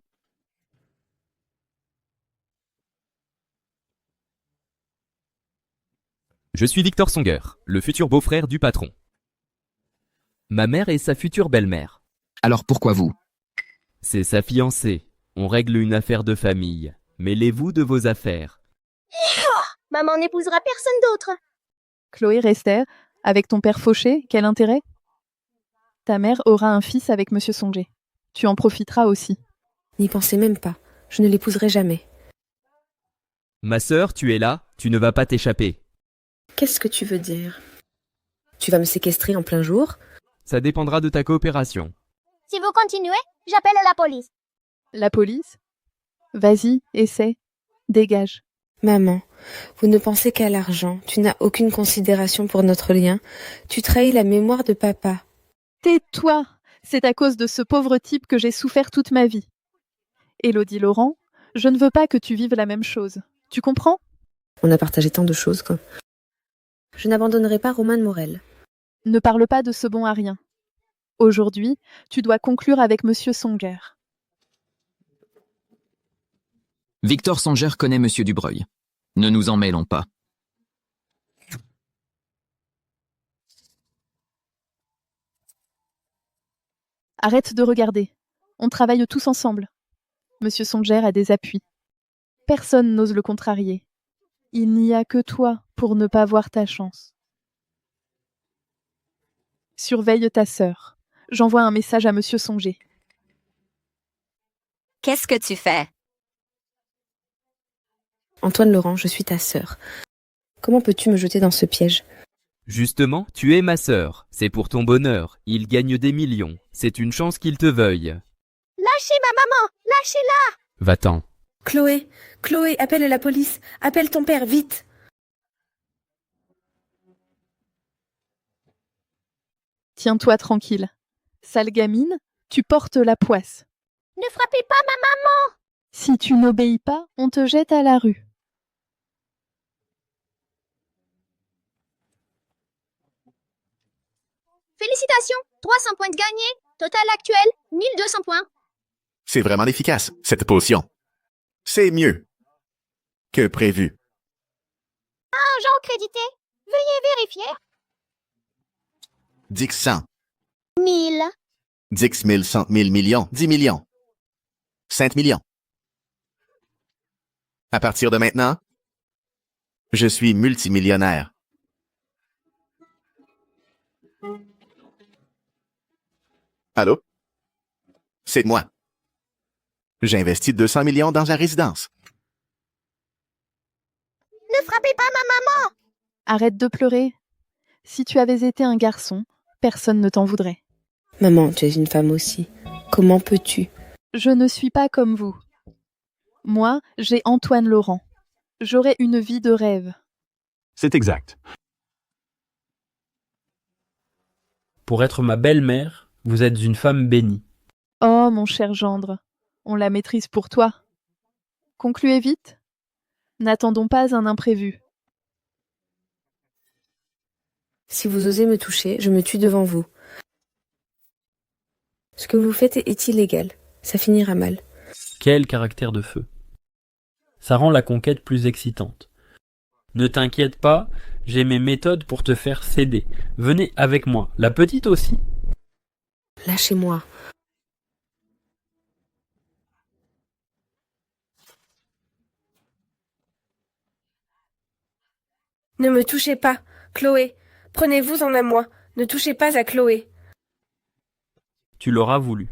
Je suis Victor Songer, le futur beau-frère du patron. Ma mère est sa future belle-mère. Alors pourquoi vous? C'est sa fiancée. On règle une affaire de famille. Mêlez-vous de vos affaires. Maman n'épousera personne d'autre. Chloé Rester, avec ton père fauché, quel intérêt? Ta mère aura un fils avec Monsieur Songer. Tu en profiteras aussi. N'y pensez même pas. Je ne l'épouserai jamais. Ma sœur, tu es là, tu ne vas pas t'échapper. Qu'est-ce que tu veux dire? Tu vas me séquestrer en plein jour? Ça dépendra de ta coopération. Si vous continuez, j'appelle la police. La police? Vas-y, essaie. Dégage. Maman, vous ne pensez qu'à l'argent. Tu n'as aucune considération pour notre lien. Tu trahis la mémoire de papa. Tais-toi! C'est à cause de ce pauvre type que j'ai souffert toute ma vie. Élodie Laurent, je ne veux pas que tu vives la même chose. Tu comprends? On a partagé tant de choses, quoi. Je n'abandonnerai pas Romain Morel. Ne parle pas de ce bon à rien. Aujourd'hui, tu dois conclure avec Monsieur Songer. Victor Songer connaît Monsieur Dubreuil. Ne nous en mêlons pas. Arrête de regarder. On travaille tous ensemble. Monsieur Songer a des appuis. Personne n'ose le contrarier. Il n'y a que toi pour ne pas voir ta chance. Surveille ta sœur. J'envoie un message à Monsieur Songer. Qu'est-ce que tu fais? Antoine Laurent, je suis ta sœur. Comment peux-tu me jeter dans ce piège? Justement, tu es ma sœur. C'est pour ton bonheur. Il gagne des millions. C'est une chance qu'il te veuille. Lâchez ma maman! Lâchez-la! Va-t'en. Chloé, appelle la police. Appelle ton père, vite. Tiens-toi tranquille. Sale gamine, tu portes la poisse. Ne frappez pas ma maman! Si tu n'obéis pas, on te jette à la rue. Félicitations! 300 points de gagnés. Total actuel, 1200 points. C'est vraiment efficace, cette potion. C'est mieux que prévu. Argent crédité. Veuillez vérifier. Dix 100. 1000. 10 000, 100 000 millions, 10 millions. 5 millions. À partir de maintenant, je suis multimillionnaire. Allô? C'est moi. J'ai investi 200 millions dans la résidence. Ne frappez pas ma maman! Arrête de pleurer. Si tu avais été un garçon, personne ne t'en voudrait. Maman, tu es une femme aussi. Comment peux-tu? Je ne suis pas comme vous. Moi, j'ai Antoine Laurent. J'aurai une vie de rêve. C'est exact. Pour être ma belle-mère, vous êtes une femme bénie. Oh, mon cher gendre, on la maîtrise pour toi. Concluez vite. N'attendons pas un imprévu. Si vous osez me toucher, je me tue devant vous. Ce que vous faites est illégal. Ça finira mal. Quel caractère de feu. Ça rend la conquête plus excitante. Ne t'inquiète pas, j'ai mes méthodes pour te faire céder. Venez avec moi, la petite aussi. Lâchez-moi. Ne me touchez pas, Chloé. Prenez-vous-en à moi. Ne touchez pas à Chloé. Tu l'auras voulu.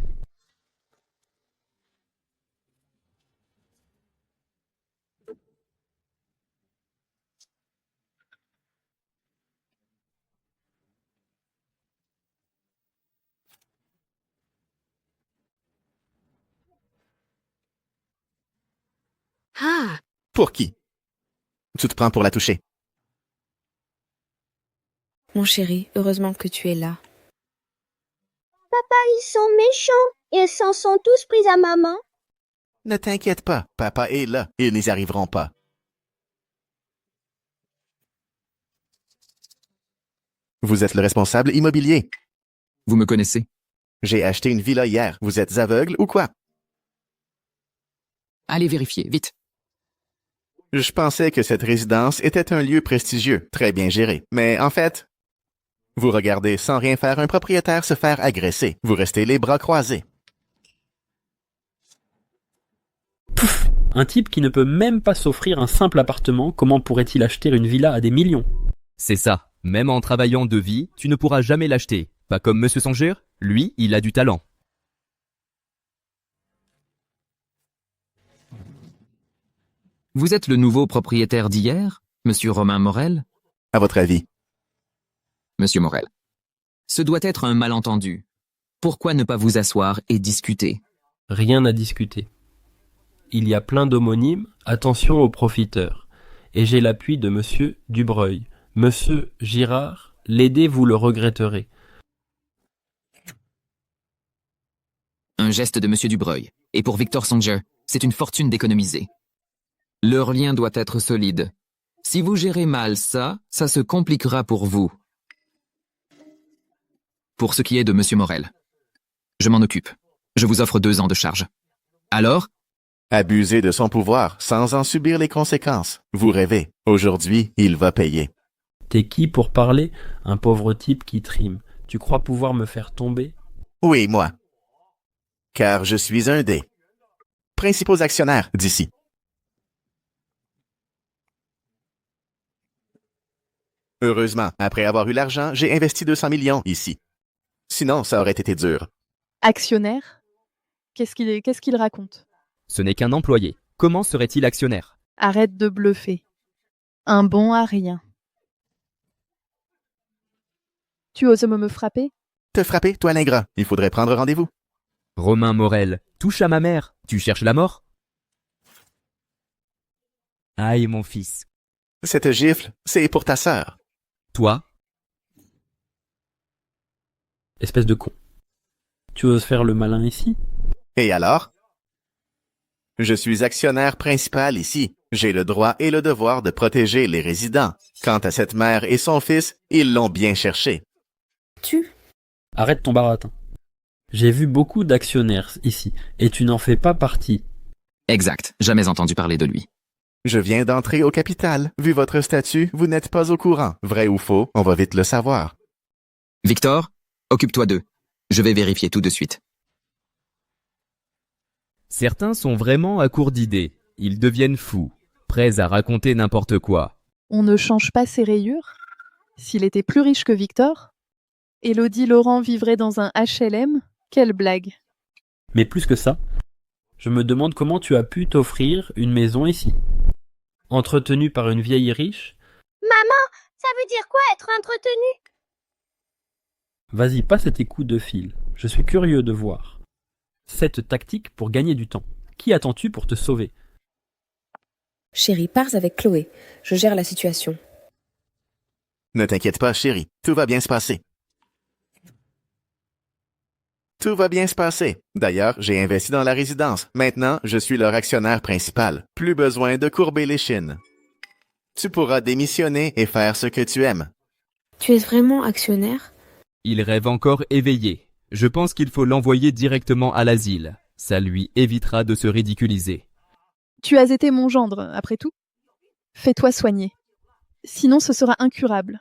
Ah! Pour qui? Tu te prends pour la toucher. Mon chéri, heureusement que tu es là. Papa, ils sont méchants. Ils s'en sont tous pris à maman. Ne t'inquiète pas, papa est là. Ils n'y arriveront pas. Vous êtes le responsable immobilier. Vous me connaissez? J'ai acheté une villa hier. Vous êtes aveugle ou quoi? Allez vérifier, vite. Je pensais que cette résidence était un lieu prestigieux, très bien géré. Mais en fait, vous regardez sans rien faire un propriétaire se faire agresser. Vous restez les bras croisés. Pouf! Un type qui ne peut même pas s'offrir un simple appartement, comment pourrait-il acheter une villa à des millions? C'est ça. Même en travaillant de vie, tu ne pourras jamais l'acheter. Pas comme Monsieur Songer. Lui, il a du talent. Vous êtes le nouveau propriétaire d'hier, Monsieur Romain Morel? À votre avis? Monsieur Morel. Ce doit être un malentendu. Pourquoi ne pas vous asseoir et discuter? Rien à discuter. Il y a plein d'homonymes, attention aux profiteurs. Et j'ai l'appui de Monsieur Dubreuil. Monsieur Girard, l'aider vous le regretterez. Un geste de Monsieur Dubreuil. Et pour Victor Songer, c'est une fortune d'économiser. Leur lien doit être solide. Si vous gérez mal ça, ça se compliquera pour vous. Pour ce qui est de Monsieur Morel, je m'en occupe. Je vous offre 2 ans de charge. Alors? Abuser de son pouvoir sans en subir les conséquences. Vous rêvez. Aujourd'hui, il va payer. T'es qui pour parler? Un pauvre type qui trime. Tu crois pouvoir me faire tomber? Oui, moi. Car je suis un des principaux actionnaires d'ici. Heureusement, après avoir eu l'argent, j'ai investi 200 millions ici. Sinon, ça aurait été dur. Actionnaire? Qu'est-ce qu'il raconte? Ce n'est qu'un employé. Comment serait-il actionnaire? Arrête de bluffer. Un bon à rien. Tu oses me frapper? Te frapper, toi l'ingrat. Il faudrait prendre rendez-vous. Romain Morel, touche à ma mère. Tu cherches la mort? Aïe, mon fils. Cette gifle, c'est pour ta sœur. Toi? Espèce de con. Tu oses faire le malin ici? Et alors? Je suis actionnaire principal ici. J'ai le droit et le devoir de protéger les résidents. Quant à cette mère et son fils, ils l'ont bien cherché. Arrête ton baratin. J'ai vu beaucoup d'actionnaires ici, et tu n'en fais pas partie. Exact, jamais entendu parler de lui. Je viens d'entrer au capital. Vu votre statut, vous n'êtes pas au courant. Vrai ou faux, on va vite le savoir. Victor, occupe-toi d'eux. Je vais vérifier tout de suite. Certains sont vraiment à court d'idées. Ils deviennent fous, prêts à raconter n'importe quoi. On ne change pas ses rayures? S'il était plus riche que Victor? Élodie Laurent vivrait dans un HLM? Quelle blague! Mais plus que ça, je me demande comment tu as pu t'offrir une maison ici. Entretenue par une vieille riche? Maman, ça veut dire quoi être entretenu? Vas-y, passe tes coups de fil. Je suis curieux de voir. Cette tactique pour gagner du temps. Qui attends-tu pour te sauver? Chérie, pars avec Chloé. Je gère la situation. Ne t'inquiète pas, chérie. Tout va bien se passer. Tout va bien se passer. D'ailleurs, j'ai investi dans la résidence. Maintenant, je suis leur actionnaire principal. Plus besoin de courber les chines. Tu pourras démissionner et faire ce que tu aimes. Tu es vraiment actionnaire? Il rêve encore éveillé. Je pense qu'il faut l'envoyer directement à l'asile. Ça lui évitera de se ridiculiser. Tu as été mon gendre, après tout. Fais-toi soigner. Sinon, ce sera incurable.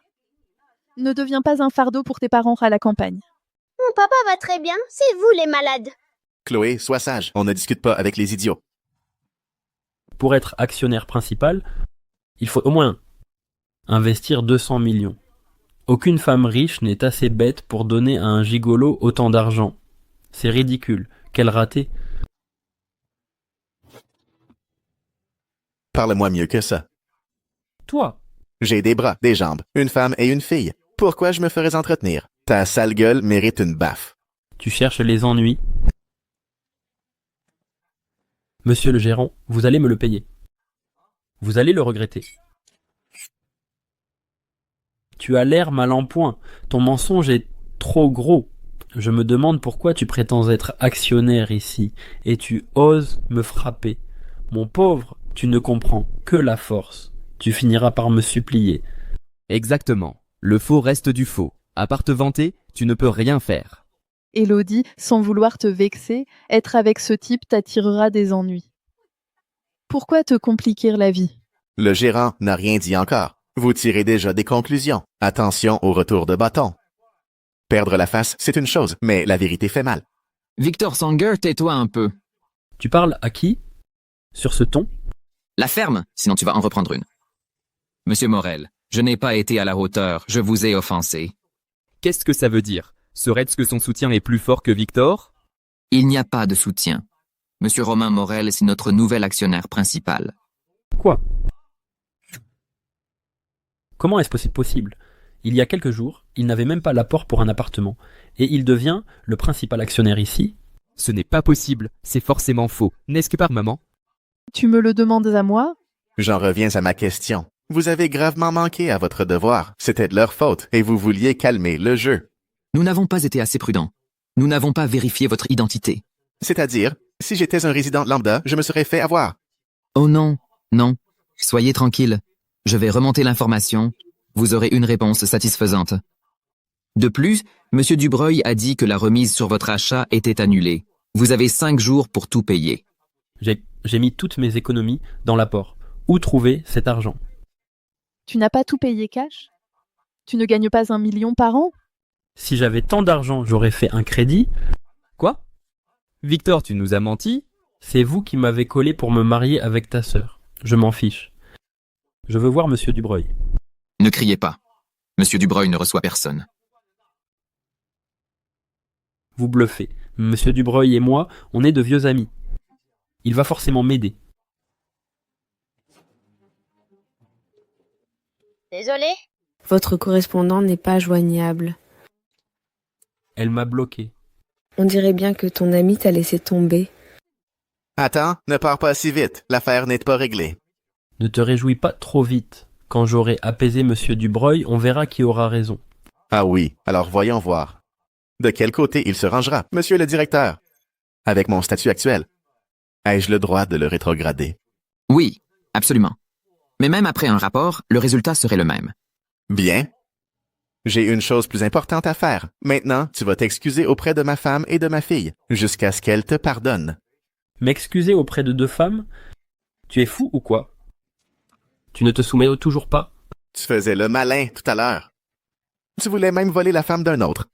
Ne deviens pas un fardeau pour tes parents à la campagne. Mon papa va très bien, c'est vous les malades. Chloé, sois sage. On ne discute pas avec les idiots. Pour être actionnaire principal, il faut au moins investir 200 millions. Aucune femme riche n'est assez bête pour donner à un gigolo autant d'argent. C'est ridicule. Quel raté. Parle-moi mieux que ça. Toi. J'ai des bras, des jambes, une femme et une fille. Pourquoi je me ferais entretenir? Ta sale gueule mérite une baffe. Tu cherches les ennuis. Monsieur le gérant, vous allez me le payer. Vous allez le regretter. Tu as l'air mal en point. Ton mensonge est trop gros. Je me demande pourquoi tu prétends être actionnaire ici, et tu oses me frapper. Mon pauvre, tu ne comprends que la force. Tu finiras par me supplier. Exactement. Le faux reste du faux. À part te vanter, tu ne peux rien faire. Élodie, sans vouloir te vexer, être avec ce type t'attirera des ennuis. Pourquoi te compliquer la vie? Le gérant n'a rien dit encore. Vous tirez déjà des conclusions. Attention au retour de bâton. Perdre la face, c'est une chose, mais la vérité fait mal. Victor Sanger, tais-toi un peu. Tu parles à qui? Sur ce ton? La ferme, sinon tu vas en reprendre une. Monsieur Morel, je n'ai pas été à la hauteur, je vous ai offensé. Qu'est-ce que ça veut dire? Serait-ce que son soutien est plus fort que Victor? Il n'y a pas de soutien. Monsieur Romain Morel, c'est notre nouvel actionnaire principal. Quoi? Comment est-ce que c'est possible? Il y a quelques jours, il n'avait même pas l'apport pour un appartement, et il devient le principal actionnaire ici? Ce n'est pas possible, c'est forcément faux, n'est-ce pas, maman? Tu me le demandes à moi? J'en reviens à ma question. Vous avez gravement manqué à votre devoir. C'était de leur faute, et vous vouliez calmer le jeu. Nous n'avons pas été assez prudents. Nous n'avons pas vérifié votre identité. C'est-à-dire, si j'étais un résident lambda, je me serais fait avoir. Oh non, non. Soyez tranquille. Je vais remonter l'information. Vous aurez une réponse satisfaisante. De plus, Monsieur Dubreuil a dit que la remise sur votre achat était annulée. Vous avez 5 jours pour tout payer. J'ai mis toutes mes économies dans l'apport. Où trouver cet argent? Tu n'as pas tout payé cash? Tu ne gagnes pas 1 million par an? Si j'avais tant d'argent, j'aurais fait un crédit. Quoi? Victor, tu nous as menti? C'est vous qui m'avez collé pour me marier avec ta sœur. Je m'en fiche. Je veux voir Monsieur Dubreuil. Ne criez pas. Monsieur Dubreuil ne reçoit personne. Vous bluffez. Monsieur Dubreuil et moi, on est de vieux amis. Il va forcément m'aider. Désolé. Votre correspondant n'est pas joignable. Elle m'a bloqué. On dirait bien que ton ami t'a laissé tomber. Attends, ne pars pas si vite. L'affaire n'est pas réglée. Ne te réjouis pas trop vite. Quand j'aurai apaisé Monsieur Dubreuil, on verra qui aura raison. Ah oui, alors voyons voir. De quel côté il se rangera, monsieur le directeur? Avec mon statut actuel, ai-je le droit de le rétrograder? Oui, absolument. Mais même après un rapport, le résultat serait le même. Bien. J'ai une chose plus importante à faire. Maintenant, tu vas t'excuser auprès de ma femme et de ma fille, jusqu'à ce qu'elles te pardonnent. M'excuser auprès de 2 femmes? Tu es fou ou quoi? Tu ne te soumets toujours pas? Tu faisais le malin tout à l'heure. Tu voulais même voler la femme d'un autre.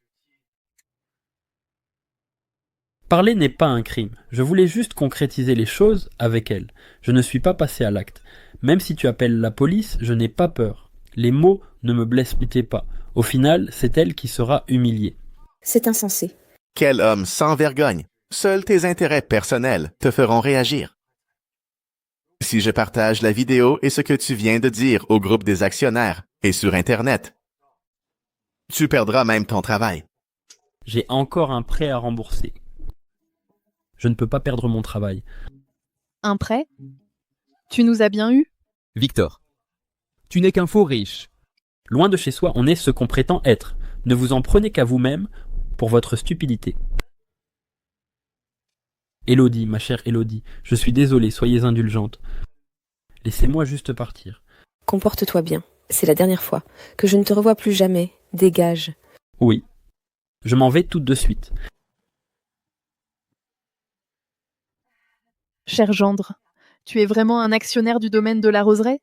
Parler n'est pas un crime. Je voulais juste concrétiser les choses avec elle. Je ne suis pas passé à l'acte. Même si tu appelles la police, je n'ai pas peur. Les mots ne me blessent pas. Au final, c'est elle qui sera humiliée. C'est insensé. Quel homme sans vergogne. Seuls tes intérêts personnels te feront réagir. Si je partage la vidéo et ce que tu viens de dire au groupe des actionnaires et sur Internet, tu perdras même ton travail. J'ai encore un prêt à rembourser. Je ne peux pas perdre mon travail. Un prêt? Tu nous as bien eu? Victor, tu n'es qu'un faux riche. Loin de chez soi, on est ce qu'on prétend être. Ne vous en prenez qu'à vous-même pour votre stupidité. Élodie, ma chère Élodie, je suis désolé, soyez indulgente. Laissez-moi juste partir. Comporte-toi bien. C'est la dernière fois. Que je ne te revois plus jamais. Dégage. Oui. Je m'en vais tout de suite. cher gendre, tu es vraiment un actionnaire du domaine de la roseraie?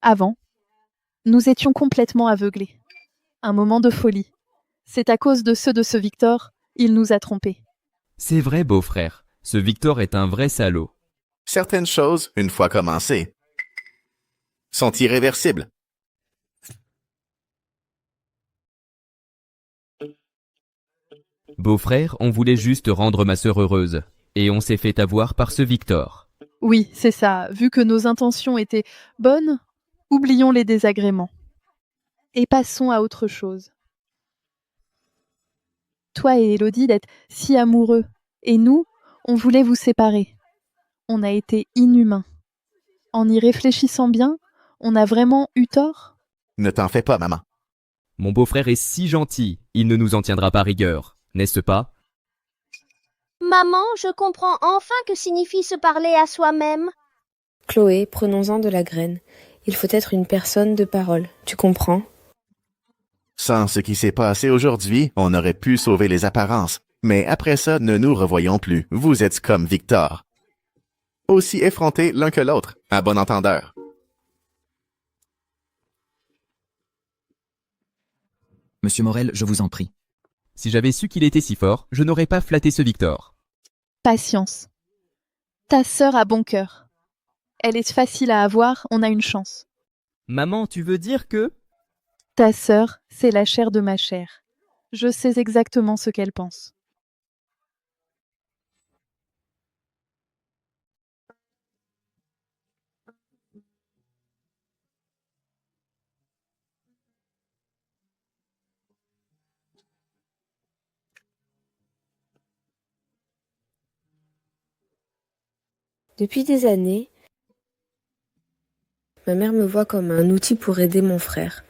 Avant, nous étions complètement aveuglés. Un moment de folie. C'est à cause de ceux de ce Victor, il nous a trompés. C'est vrai, beau-frère. Ce Victor est un vrai salaud. Certaines choses, une fois commencées, sont irréversibles. Beau-frère, on voulait juste rendre ma sœur heureuse. Et on s'est fait avoir par ce Victor. Oui, c'est ça. Vu que nos intentions étaient bonnes, oublions les désagréments. Et passons à autre chose. Toi et Élodie d'être si amoureux. Et nous, on voulait vous séparer. On a été inhumains. En y réfléchissant bien, on a vraiment eu tort? Ne t'en fais pas, maman. Mon beau-frère est si gentil, il ne nous en tiendra pas rigueur, n'est-ce pas? Maman, je comprends enfin que signifie se parler à soi-même. Chloé, prenons-en de la graine. Il faut être une personne de parole, tu comprends? Sans ce qui s'est passé aujourd'hui, on aurait pu sauver les apparences. Mais après ça, ne nous revoyons plus. Vous êtes comme Victor. Aussi effrontés l'un que l'autre, à bon entendeur. Monsieur Morel, je vous en prie. Si j'avais su qu'il était si fort, je n'aurais pas flatté ce Victor. Patience. Ta sœur a bon cœur. Elle est facile à avoir, on a une chance. Maman, tu veux dire que... Ta sœur, c'est la chair de ma chair. Je sais exactement ce qu'elle pense. Depuis des années, ma mère me voit comme un outil pour aider mon frère.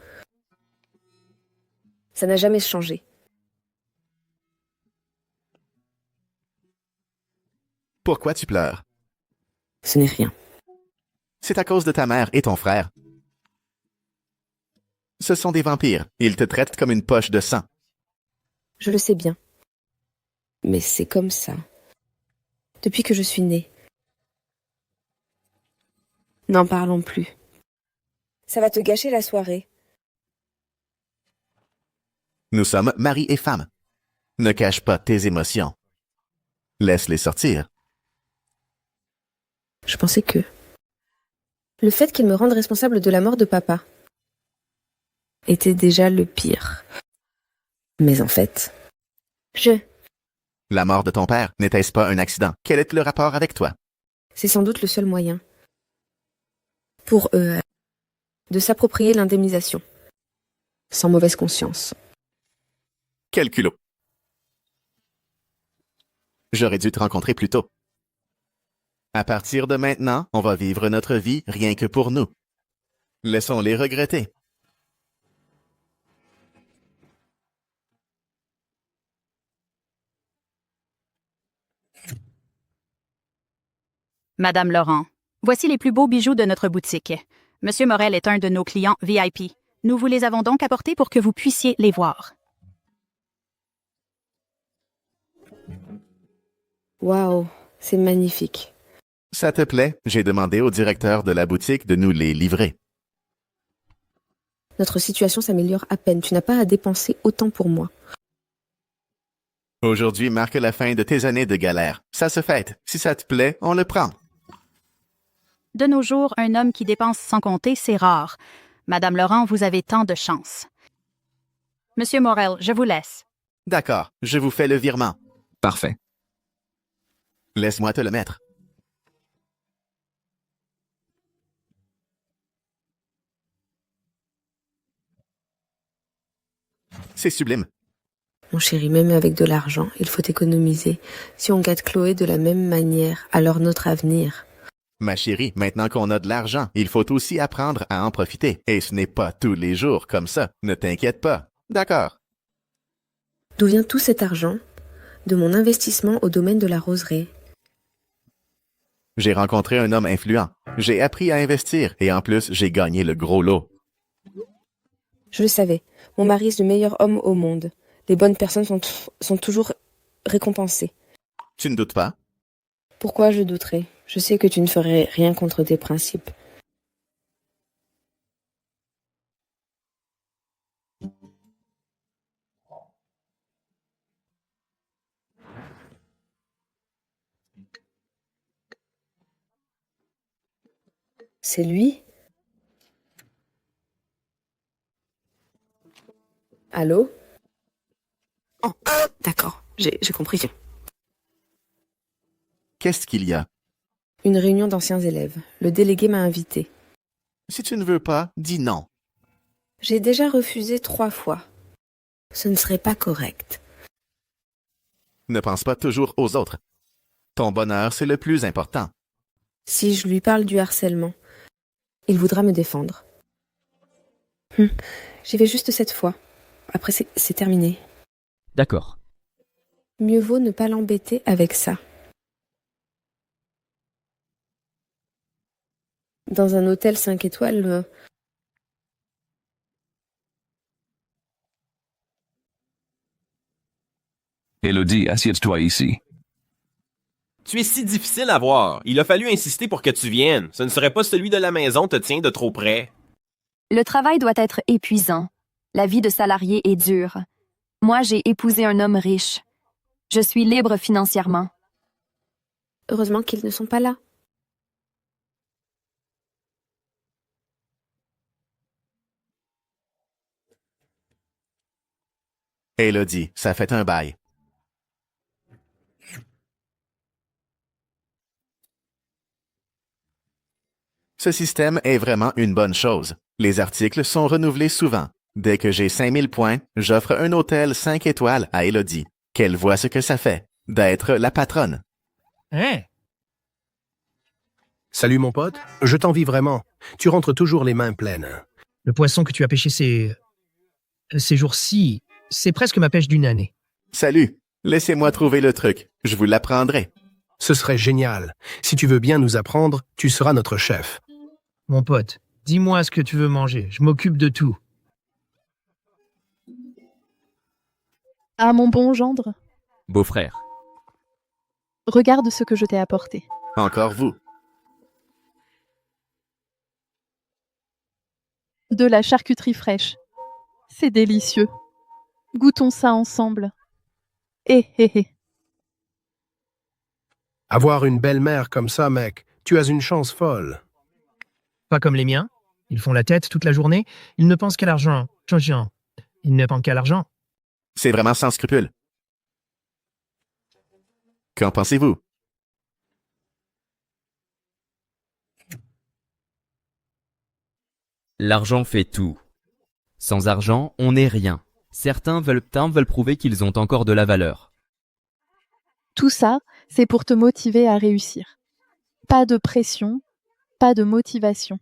Ça n'a jamais changé. Pourquoi tu pleures? Ce n'est rien. C'est à cause de ta mère et ton frère. Ce sont des vampires. Ils te traitent comme une poche de sang. Je le sais bien. Mais c'est comme ça. Depuis que je suis née. N'en parlons plus. Ça va te gâcher la soirée. Nous sommes mari et femme. Ne cache pas tes émotions. Laisse-les sortir. Je pensais que... Le fait qu'il me rende responsable de la mort de papa était déjà le pire. Mais en fait... La mort de ton père, n'était-ce pas un accident? Quel est le rapport avec toi? C'est sans doute le seul moyen pour eux de s'approprier l'indemnisation. Sans mauvaise conscience. Quel culot! J'aurais dû te rencontrer plus tôt. À partir de maintenant, on va vivre notre vie rien que pour nous. Laissons-les regretter. Madame Laurent, voici les plus beaux bijoux de notre boutique. Monsieur Morel est un de nos clients VIP. Nous vous les avons donc apportés pour que vous puissiez les voir. Waouh, c'est magnifique. Ça te plaît? J'ai demandé au directeur de la boutique de nous les livrer. Notre situation s'améliore à peine. Tu n'as pas à dépenser autant pour moi. Aujourd'hui marque la fin de tes années de galère. Ça se fête. Si ça te plaît, on le prend. De nos jours, un homme qui dépense sans compter, c'est rare. Madame Laurent, vous avez tant de chance. Monsieur Morel, je vous laisse. D'accord, je vous fais le virement. Parfait. Laisse-moi te le mettre. C'est sublime. Mon chéri, même avec de l'argent, il faut économiser. Si on gâte Chloé de la même manière, alors notre avenir... Ma chérie, maintenant qu'on a de l'argent, il faut aussi apprendre à en profiter. Et ce n'est pas tous les jours comme ça. Ne t'inquiète pas. D'accord. D'où vient tout cet argent? De mon investissement au domaine de la roseraie. J'ai rencontré un homme influent. J'ai appris à investir et en plus, j'ai gagné le gros lot. Je le savais. Mon mari est le meilleur homme au monde. Les bonnes personnes sont toujours récompensées. Tu ne doutes pas? Pourquoi je douterais? Je sais que tu ne ferais rien contre tes principes. C'est lui? Allô? Oh, d'accord, j'ai compris. Qu'est-ce qu'il y a? Une réunion d'anciens élèves. Le délégué m'a invité. Si tu ne veux pas, dis non. J'ai déjà refusé 3 fois. Ce ne serait pas correct. Ne pense pas toujours aux autres. Ton bonheur, c'est le plus important. Si je lui parle du harcèlement, il voudra me défendre. J'y vais juste cette fois. Après, c'est terminé. D'accord. Mieux vaut ne pas l'embêter avec ça. Dans un hôtel 5 étoiles... Élodie, assieds-toi ici. Tu es si difficile à voir. Il a fallu insister pour que tu viennes. Ce ne serait pas celui de la maison te tient de trop près. Le travail doit être épuisant. La vie de salarié est dure. Moi, j'ai épousé un homme riche. Je suis libre financièrement. Heureusement qu'ils ne sont pas là. Élodie, ça fait un bail. Ce système est vraiment une bonne chose. Les articles sont renouvelés souvent. Dès que j'ai 5000 points, j'offre un hôtel 5 étoiles à Élodie. Qu'elle voit ce que ça fait, d'être la patronne. Hein? Salut mon pote, je t'envie vraiment. Tu rentres toujours les mains pleines. Le poisson que tu as pêché ces jours-ci, c'est presque ma pêche d'une année. Salut, laissez-moi trouver le truc. Je vous l'apprendrai. Ce serait génial. Si tu veux bien nous apprendre, tu seras notre chef. Mon pote, dis-moi ce que tu veux manger. Je m'occupe de tout. Ah, mon bon gendre, Beau-frère. regarde ce que je t'ai apporté. Encore vous. De la charcuterie fraîche. C'est délicieux. Goûtons ça ensemble. Hé, hé, hé. Avoir une belle-mère comme ça, mec, tu as une chance folle. Pas comme les miens. Ils font la tête toute la journée. Ils ne pensent qu'à l'argent. Ils ne pensent qu'à l'argent. C'est vraiment sans scrupule. Qu'en pensez-vous? L'argent fait tout. Sans argent, on n'est rien. Certains veulent prouver qu'ils ont encore de la valeur. Tout ça, c'est pour te motiver à réussir. Pas de pression, pas de motivation.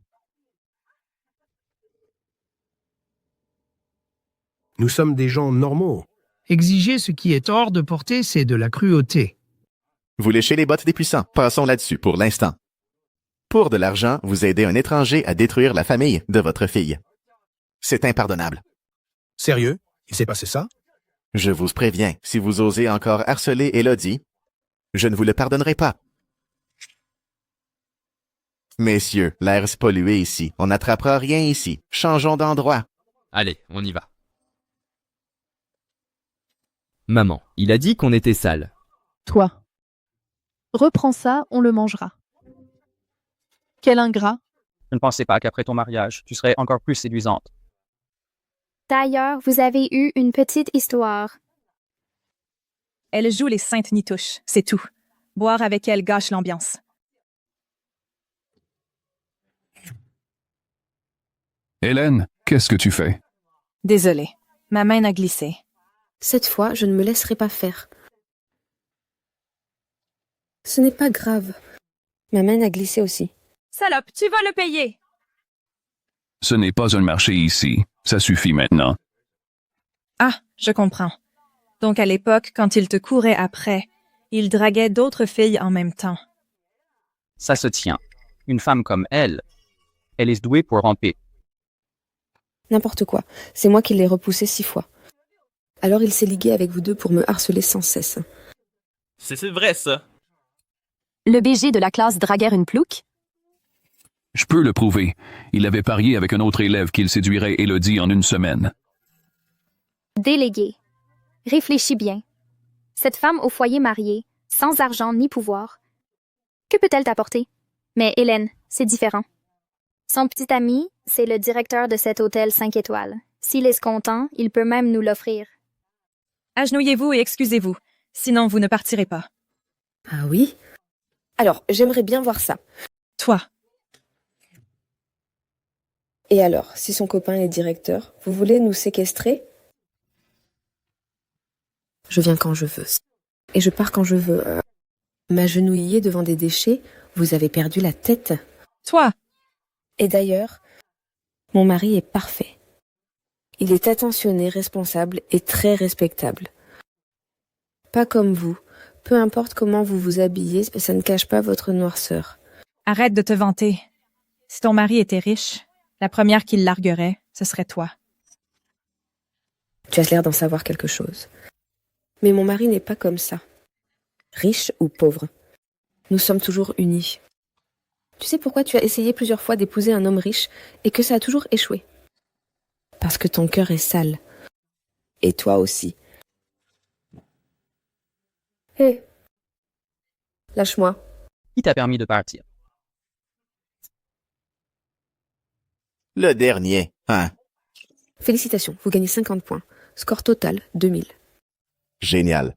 Nous sommes des gens normaux. Exiger ce qui est hors de portée, c'est de la cruauté. Vous léchez les bottes des puissants. Passons là-dessus pour l'instant. Pour de l'argent, vous aidez un étranger à détruire la famille de votre fille. C'est impardonnable. Sérieux? Il s'est passé ça? Je vous préviens, si vous osez encore harceler Élodie, je ne vous le pardonnerai pas. Messieurs, l'air est pollué ici. On n'attrapera rien ici. Changeons d'endroit. Allez, on y va. Maman, il a dit qu'on était sale. Toi. Reprends ça, on le mangera. Quel ingrat. Je ne pensais pas qu'après ton mariage, tu serais encore plus séduisante. D'ailleurs, vous avez eu une petite histoire. Elle joue les saintes nitouches, c'est tout. Boire avec elle gâche l'ambiance. Hélène, qu'est-ce que tu fais? Désolée, ma main a glissé. Cette fois, je ne me laisserai pas faire. Ce n'est pas grave. Ma main a glissé aussi. Salope, tu vas le payer! Ce n'est pas un marché ici. Ça suffit maintenant. Ah, je comprends. Donc à l'époque, quand il te courait après, il draguait d'autres filles en même temps. Ça se tient. Une femme comme elle est douée pour ramper. N'importe quoi. C'est moi qui l'ai repoussé 6 fois. Alors il s'est ligué avec vous deux pour me harceler sans cesse. C'est vrai, ça. Le BG de la classe draguait une plouque? Je peux le prouver. Il avait parié avec un autre élève qu'il séduirait Élodie en une semaine. Délégué. Réfléchis bien. Cette femme au foyer mariée, sans argent ni pouvoir, que peut-elle t'apporter? Mais Hélène, c'est différent. Son petit ami, c'est le directeur de cet hôtel 5 étoiles. S'il est content, il peut même nous l'offrir. Agenouillez-vous et excusez-vous, sinon vous ne partirez pas. Ah oui? Alors, j'aimerais bien voir ça. Toi. Et alors, si son copain est directeur, vous voulez nous séquestrer? Je viens quand je veux. Et je pars quand je veux. M'agenouiller devant des déchets, vous avez perdu la tête. Toi. Et d'ailleurs, mon mari est parfait. Il est attentionné, responsable et très respectable. Pas comme vous. Peu importe comment vous vous habillez, ça ne cache pas votre noirceur. Arrête de te vanter. Si ton mari était riche, la première qu'il larguerait, ce serait toi. Tu as l'air d'en savoir quelque chose. Mais mon mari n'est pas comme ça. Riche ou pauvre. Nous sommes toujours unis. Tu sais pourquoi tu as essayé plusieurs fois d'épouser un homme riche et que ça a toujours échoué? Parce que ton cœur est sale. Et toi aussi. Hé! Lâche-moi. Qui t'a permis de partir? Le dernier, hein? Félicitations, vous gagnez 50 points. Score total, 2000. Génial.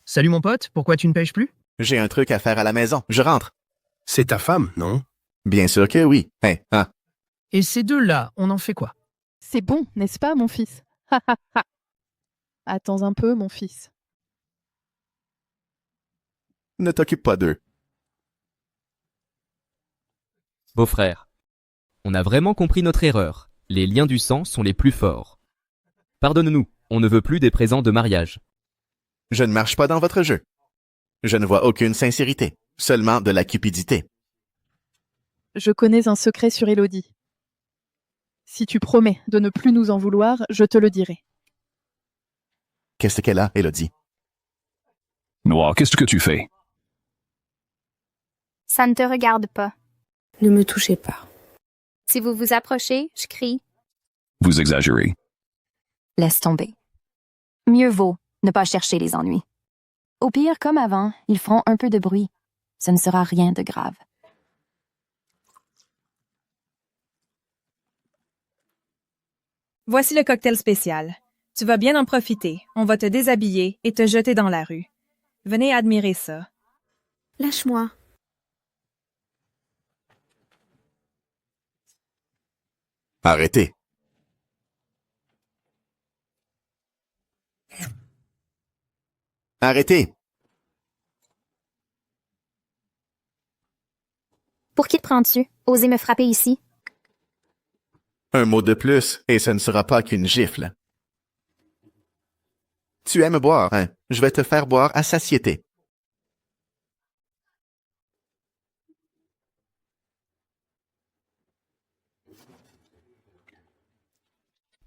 Salut mon pote, pourquoi tu ne pêches plus? J'ai un truc à faire à la maison. Je rentre. C'est ta femme, non? Bien sûr que oui. Hein. Et ces deux-là, on en fait quoi? C'est bon, n'est-ce pas, mon fils? Ha ha ha. Attends un peu, mon fils. Ne t'occupe pas d'eux. Beau-frère, on a vraiment compris notre erreur. Les liens du sang sont les plus forts. Pardonne-nous, on ne veut plus des présents de mariage. Je ne marche pas dans votre jeu. Je ne vois aucune sincérité, seulement de la cupidité. Je connais un secret sur Élodie. Si tu promets de ne plus nous en vouloir, je te le dirai. Qu'est-ce qu'elle a, Élodie? Noir, qu'est-ce que tu fais? Ça ne te regarde pas. Ne me touchez pas. Si vous vous approchez, je crie. Vous exagérez. Laisse tomber. Mieux vaut ne pas chercher les ennuis. Au pire, comme avant, ils feront un peu de bruit. Ce ne sera rien de grave. Voici le cocktail spécial. Tu vas bien en profiter. On va te déshabiller et te jeter dans la rue. Venez admirer ça. Lâche-moi. Arrêtez. Arrêtez. Pour qui te prends-tu? Osez me frapper ici? Un mot de plus, et ce ne sera pas qu'une gifle. Tu aimes boire, hein? Je vais te faire boire à satiété.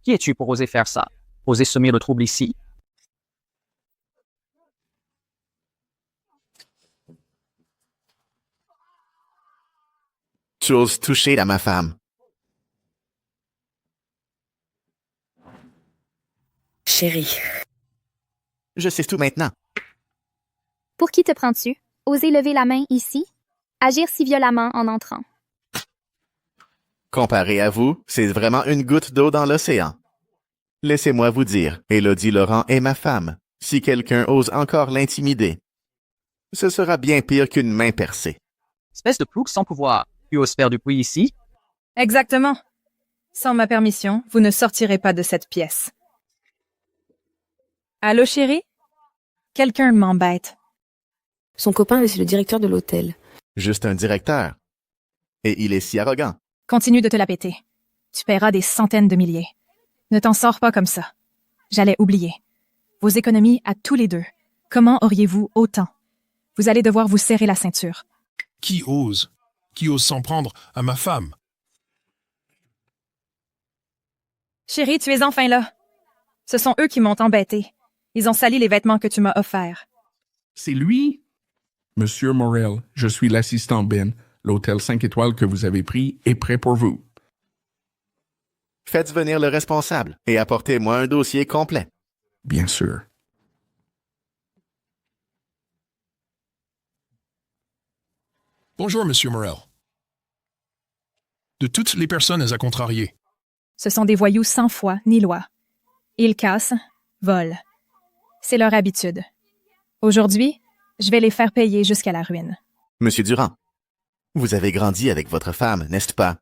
Qui es-tu pour oser faire ça? Oser semer le trouble ici? Tu oses toucher à ma femme. Chérie. Je sais tout maintenant. Pour qui te prends-tu? Osez lever la main ici? Agir si violemment en entrant. Comparé à vous, c'est vraiment une goutte d'eau dans l'océan. Laissez-moi vous dire, Élodie Laurent est ma femme. Si quelqu'un ose encore l'intimider, ce sera bien pire qu'une main percée. Espèce de plouc sans pouvoir. Tu oses faire du bruit ici? Exactement. Sans ma permission, vous ne sortirez pas de cette pièce. Allô, chérie? Quelqu'un m'embête. Son copain, c'est le directeur de l'hôtel. Juste un directeur. Et il est si arrogant. Continue de te la péter. Tu paieras des centaines de milliers. Ne t'en sors pas comme ça. J'allais oublier. Vos économies à tous les deux. Comment auriez-vous autant? Vous allez devoir vous serrer la ceinture. Qui ose? Qui ose s'en prendre à ma femme? Chérie, tu es enfin là. Ce sont eux qui m'ont embêté. Ils ont sali les vêtements que tu m'as offerts. C'est lui? Monsieur Morel, je suis l'assistant Ben. L'hôtel 5 étoiles que vous avez pris est prêt pour vous. Faites venir le responsable et apportez-moi un dossier complet. Bien sûr. Bonjour, Monsieur Morel. De toutes les personnes à contrarier, Ce sont des voyous sans foi ni loi. Ils cassent, volent. C'est leur habitude. Aujourd'hui, je vais les faire payer jusqu'à la ruine. Monsieur Durand, vous avez grandi avec votre femme, n'est-ce pas?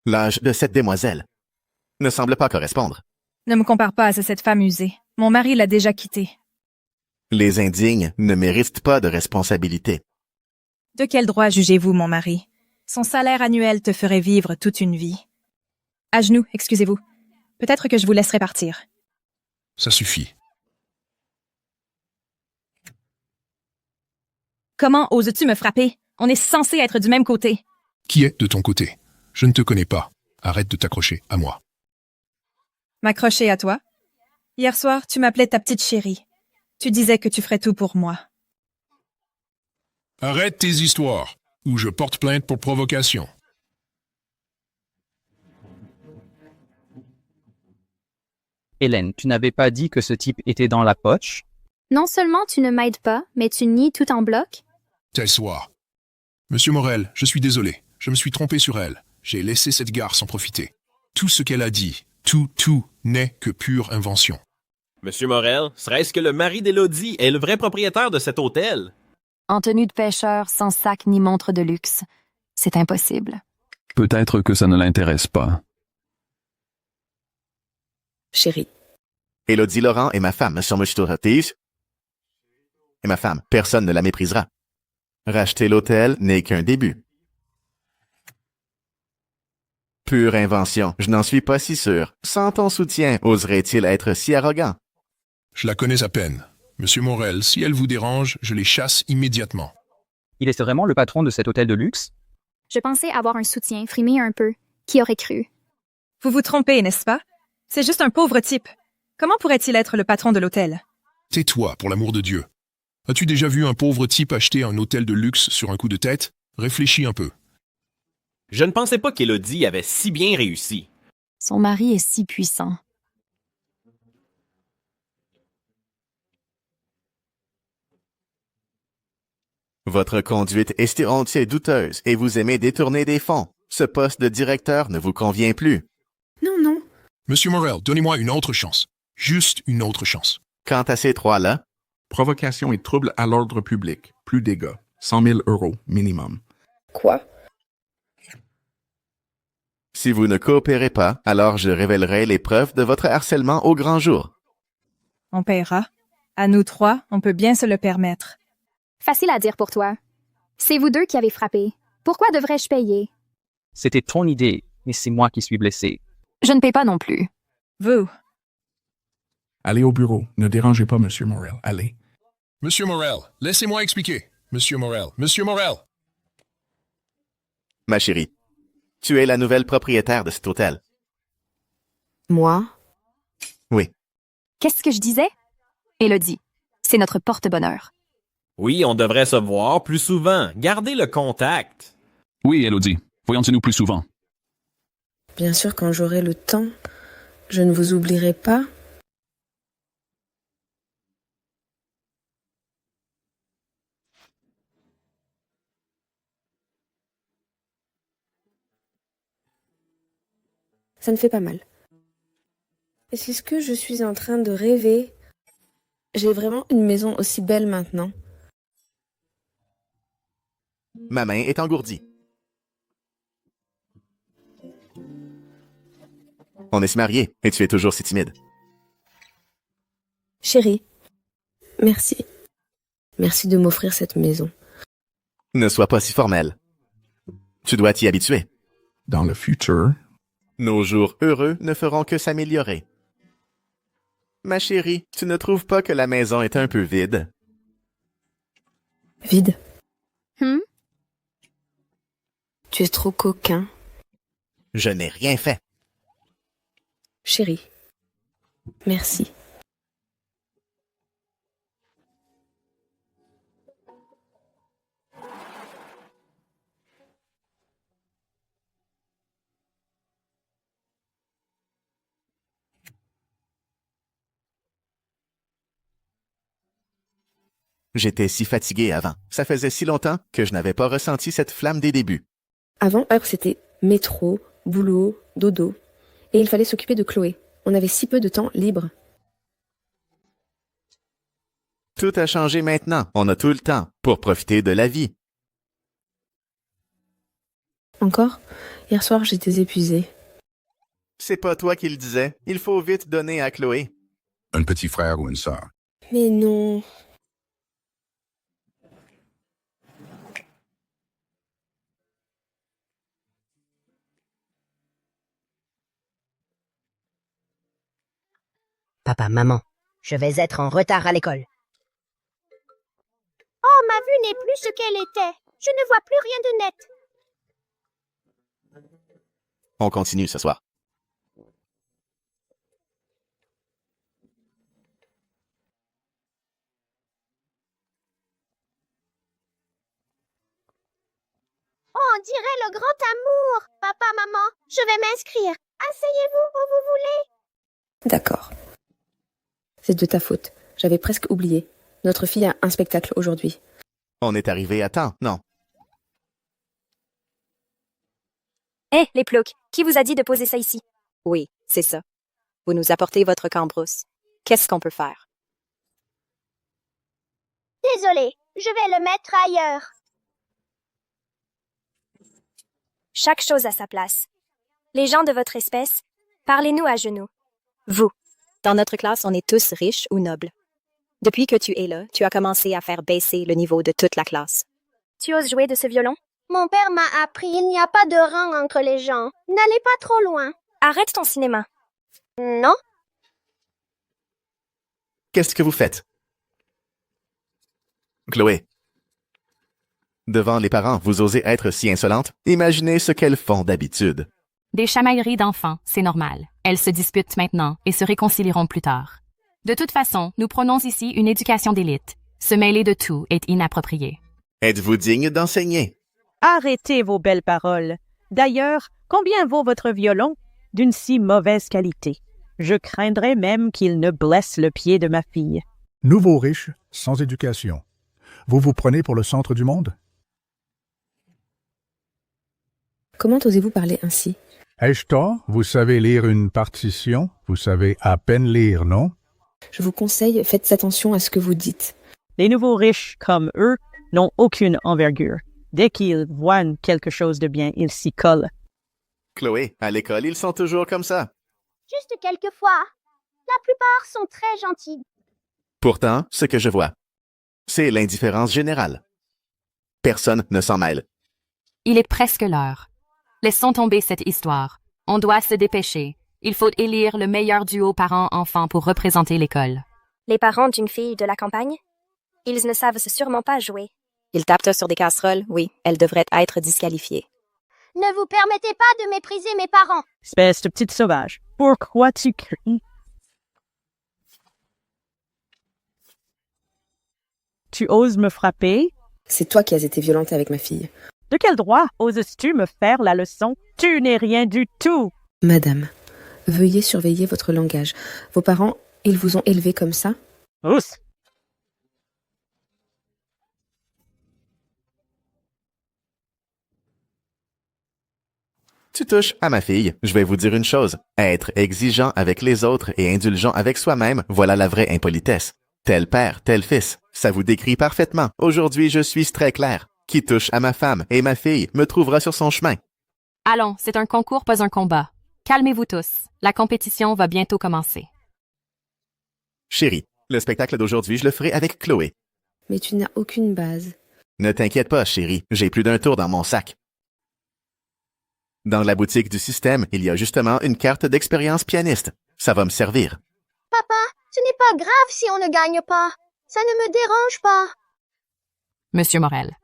L'âge de cette demoiselle ne semble pas correspondre. Ne me compare pas à cette femme usée. Mon mari l'a déjà quittée. Les indignes ne méritent pas de responsabilité. De quel droit jugez-vous mon mari? Son salaire annuel te ferait vivre toute une vie. À genoux, excusez-vous. Peut-être que je vous laisserai partir. ça suffit. Comment oses-tu me frapper? On est censé être du même côté. Qui est de ton côté? Je ne te connais pas. Arrête de t'accrocher à moi. M'accrocher à toi? Hier soir, tu m'appelais ta petite chérie. Tu disais que tu ferais tout pour moi. Arrête tes histoires, ou je porte plainte pour provocation. Hélène, tu n'avais pas dit que ce type était dans la poche? Non seulement tu ne m'aides pas, mais tu nies tout en bloc. Tais-toi. Monsieur Morel, je suis désolé. Je me suis trompé sur elle. J'ai laissé cette garce en profiter. Tout ce qu'elle a dit, tout n'est que pure invention. Monsieur Morel, serait-ce que le mari d'Élodie est le vrai propriétaire de cet hôtel? En tenue de pêcheur, sans sac ni montre de luxe. C'est impossible. Peut-être que ça ne l'intéresse pas. Chérie. Élodie Laurent est ma femme, sur Mouchetouratis. Et ma femme, personne ne la méprisera. Racheter l'hôtel n'est qu'un début. Pure invention, je n'en suis pas si sûr. Sans ton soutien, oserait-il être si arrogant? Je la connais à peine. Monsieur Morel, si elle vous dérange, je les chasse immédiatement. Il est vraiment le patron de cet hôtel de luxe? Je pensais avoir un soutien, frimer un peu. Qui aurait cru? Vous vous trompez, n'est-ce pas? C'est juste un pauvre type. Comment pourrait-il être le patron de l'hôtel? Tais-toi, pour l'amour de Dieu. As-tu déjà vu un pauvre type acheter un hôtel de luxe sur un coup de tête? Réfléchis un peu. Je ne pensais pas qu'Élodie avait si bien réussi. Son mari est si puissant. Votre conduite est douteuse et vous aimez détourner des fonds. Ce poste de directeur ne vous convient plus. Non. Monsieur Morel, donnez-moi une autre chance. Juste une autre chance. Quant à ces trois-là, Provocation et trouble à l'ordre public. Plus dégâts. 100 000 € minimum. Quoi? si vous ne coopérez pas, alors je révélerai les preuves de votre harcèlement au grand jour. On paiera. À nous trois, on peut bien se le permettre. Facile à dire pour toi. C'est vous deux qui avez frappé. Pourquoi devrais-je payer? C'était ton idée, mais c'est moi qui suis blessé. Je ne paie pas non plus. Vous. Allez au bureau. Ne dérangez pas Monsieur Morel. Allez. Monsieur Morel, laissez-moi expliquer. Monsieur Morel, Monsieur Morel. Ma chérie, tu es la nouvelle propriétaire de cet hôtel. Moi? Oui. Qu'est-ce que je disais? Élodie, c'est notre porte-bonheur. Oui, on devrait se voir plus souvent. Gardez le contact. Oui, Élodie. Voyons-nous plus souvent. Bien sûr, quand j'aurai le temps, je ne vous oublierai pas. Ça ne fait pas mal. Est-ce que je suis en train de rêver? J'ai vraiment une maison aussi belle maintenant. Ma main est engourdie. On est si mariés et tu es toujours si timide. Chérie, merci. Merci de m'offrir cette maison. Ne sois pas si formelle. Tu dois t'y habituer. Dans le futur, nos jours heureux ne feront que s'améliorer. Ma chérie, tu ne trouves pas que la maison est un peu vide? Vide? Tu es trop coquin. Je n'ai rien fait. Chérie, merci. J'étais si fatigué avant. Ça faisait si longtemps que je n'avais pas ressenti cette flamme des débuts. Avant, heure, c'était métro, boulot, dodo. Et il fallait s'occuper de Chloé. On avait si peu de temps libre. Tout a changé maintenant. On a tout le temps pour profiter de la vie. Encore? Hier soir, j'étais épuisée. C'est pas toi qui le disais. Il faut vite donner à Chloé. Un petit frère ou une sœur. Mais non. Papa, maman, je vais être en retard à l'école. Oh, ma vue n'est plus ce qu'elle était. Je ne vois plus rien de net. On continue ce soir. Oh, on dirait le grand amour. Papa, maman, je vais m'inscrire. Asseyez-vous où vous voulez. D'accord. C'est de ta faute. J'avais presque oublié. Notre fille a un spectacle aujourd'hui. On est arrivé à temps, non? Hé, les ploucs, qui vous a dit de poser ça ici? Oui, c'est ça. Vous nous apportez votre cambrousse. Qu'est-ce qu'on peut faire? Désolée, je vais le mettre ailleurs. Chaque chose à sa place. Les gens de votre espèce, parlez-nous à genoux. Vous. Dans notre classe, on est tous riches ou nobles. Depuis que tu es là, tu as commencé à faire baisser le niveau de toute la classe. Tu oses jouer de ce violon? Mon père m'a appris, il n'y a pas de rang entre les gens. N'allez pas trop loin. Arrête ton cinéma. Non? Qu'est-ce que vous faites? Chloé. Devant les parents, vous osez être si insolente? Imaginez ce qu'elles font d'habitude. Des chamailleries d'enfants, c'est normal. Elles se disputent maintenant et se réconcilieront plus tard. De toute façon, nous prenons ici une éducation d'élite. Se mêler de tout est inapproprié. Êtes-vous digne d'enseigner? Arrêtez vos belles paroles. D'ailleurs, combien vaut votre violon? D'une si mauvaise qualité. Je craindrais même qu'il ne blesse le pied de ma fille. Nouveau riche, sans éducation. Vous vous prenez pour le centre du monde? Comment osez-vous parler ainsi? Ai-je tort? Vous savez lire une partition? Vous savez à peine lire, non? Je vous conseille, faites attention à ce que vous dites. Les nouveaux riches, comme eux, n'ont aucune envergure. Dès qu'ils voient quelque chose de bien, ils s'y collent. Chloé, à l'école, ils sont toujours comme ça. Juste quelquefois. La plupart sont très gentils. Pourtant, ce que je vois, c'est l'indifférence générale. Personne ne s'en mêle. Il est presque l'heure. Laissons tomber cette histoire. On doit se dépêcher. Il faut élire le meilleur duo parents-enfants pour représenter l'école. Les parents d'une fille de la campagne? Ils ne savent sûrement pas jouer. Ils tapent sur des casseroles, oui, elles devraient être disqualifiées. Ne vous permettez pas de mépriser mes parents. Espèce de petite sauvage, pourquoi tu cries? Tu oses me frapper? C'est toi qui as été violente avec ma fille. De quel droit oses-tu me faire la leçon? Tu n'es rien du tout! Madame, veuillez surveiller votre langage. Vos parents, ils vous ont élevé comme ça? Ousse! Tu touches à ma fille. Je vais vous dire une chose. Être exigeant avec les autres et indulgent avec soi-même, voilà la vraie impolitesse. Tel père, tel fils. Ça vous décrit parfaitement. Aujourd'hui, je suis très clair. Qui touche à ma femme et ma fille me trouvera sur son chemin. Allons, c'est un concours, pas un combat. Calmez-vous tous. La compétition va bientôt commencer. Chérie, le spectacle d'aujourd'hui, je le ferai avec Chloé. Mais tu n'as aucune base. Ne t'inquiète pas, chérie. J'ai plus d'un tour dans mon sac. Dans la boutique du système, il y a justement une carte d'expérience pianiste. Ça va me servir. Papa, ce n'est pas grave si on ne gagne pas. Ça ne me dérange pas. Monsieur Morel,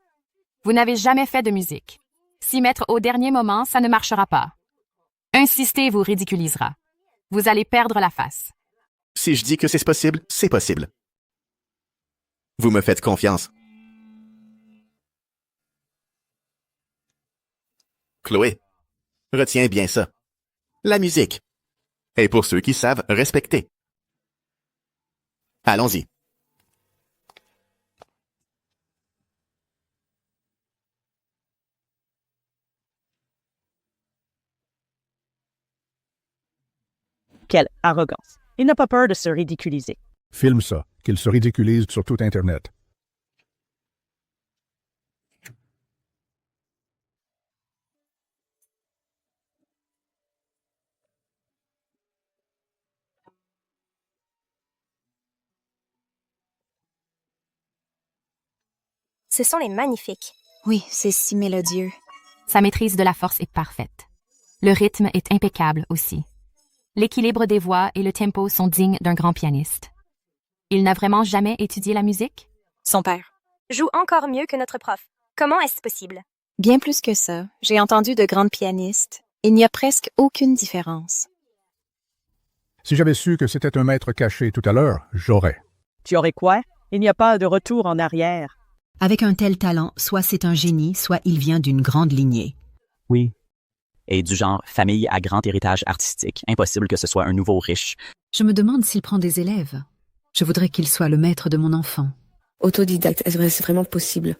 vous n'avez jamais fait de musique. S'y mettre au dernier moment, ça ne marchera pas. Insister vous ridiculisera. Vous allez perdre la face. Si je dis que c'est possible, c'est possible. Vous me faites confiance. Chloé, retiens bien ça. La musique. Et pour ceux qui savent respecter. Allons-y. Quelle arrogance. Il n'a pas peur de se ridiculiser. Filme ça, qu'il se ridiculise sur tout Internet. Ce son est magnifique. Oui, c'est si mélodieux. Sa maîtrise de la force est parfaite. Le rythme est impeccable aussi. L'équilibre des voix et le tempo sont dignes d'un grand pianiste. Il n'a vraiment jamais étudié la musique? Son père. Joue encore mieux que notre prof. Comment est-ce possible? Bien plus que ça. J'ai entendu de grandes pianistes. Il n'y a presque aucune différence. Si j'avais su que c'était un maître caché tout à l'heure, j'aurais. Tu aurais quoi? Il n'y a pas de retour en arrière. Avec un tel talent, soit c'est un génie, soit il vient d'une grande lignée. Oui. Et du genre famille à grand héritage artistique. Impossible que ce soit un nouveau riche. Je me demande s'il prend des élèves. Je voudrais qu'il soit le maître de mon enfant. Autodidacte, est-ce vraiment possible?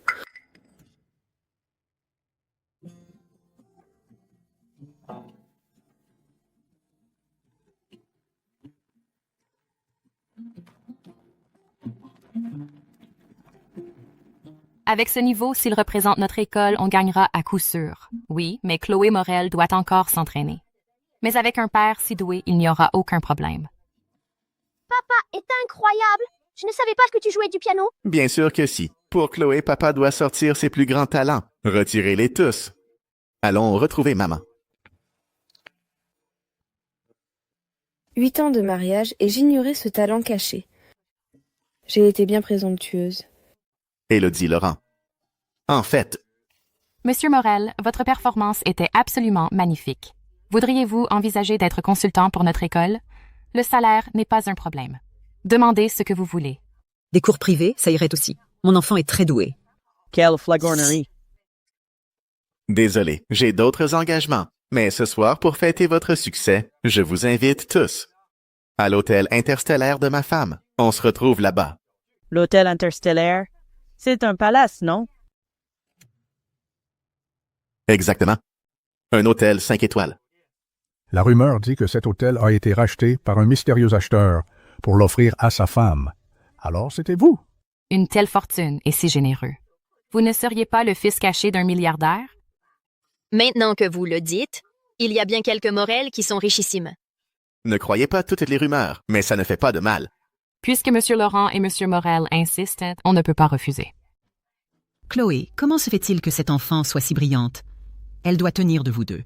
Avec ce niveau, s'il représente notre école, on gagnera à coup sûr. Oui, mais Chloé Morel doit encore s'entraîner. Mais avec un père si doué, il n'y aura aucun problème. Papa est incroyable. Je ne savais pas que tu jouais du piano. Bien sûr que si. Pour Chloé, papa doit sortir ses plus grands talents. Retirez-les tous. Allons retrouver maman. 8 ans de mariage et j'ignorais ce talent caché. J'ai été bien présomptueuse. Élodie Laurent. En fait, Monsieur Morel, votre performance était absolument magnifique. Voudriez-vous envisager d'être consultant pour notre école? Le salaire n'est pas un problème. Demandez ce que vous voulez. Des cours privés, ça irait aussi. Mon enfant est très doué. Quelle flagornerie. désolé, j'ai d'autres engagements. Mais ce soir, pour fêter votre succès, je vous invite tous à l'hôtel interstellaire de ma femme. On se retrouve là-bas. L'hôtel interstellaire, c'est un palace, non? Exactement. Un hôtel 5 étoiles. La rumeur dit que cet hôtel a été racheté par un mystérieux acheteur pour l'offrir à sa femme. Alors c'était vous. Une telle fortune est si généreux. Vous ne seriez pas le fils caché d'un milliardaire? Maintenant que vous le dites, il y a bien quelques Morel qui sont richissimes. Ne croyez pas toutes les rumeurs, mais ça ne fait pas de mal. Puisque M. Laurent et M. Morel insistent, on ne peut pas refuser. Chloé, comment se fait-il que cette enfant soit si brillante? Elle doit tenir de vous deux.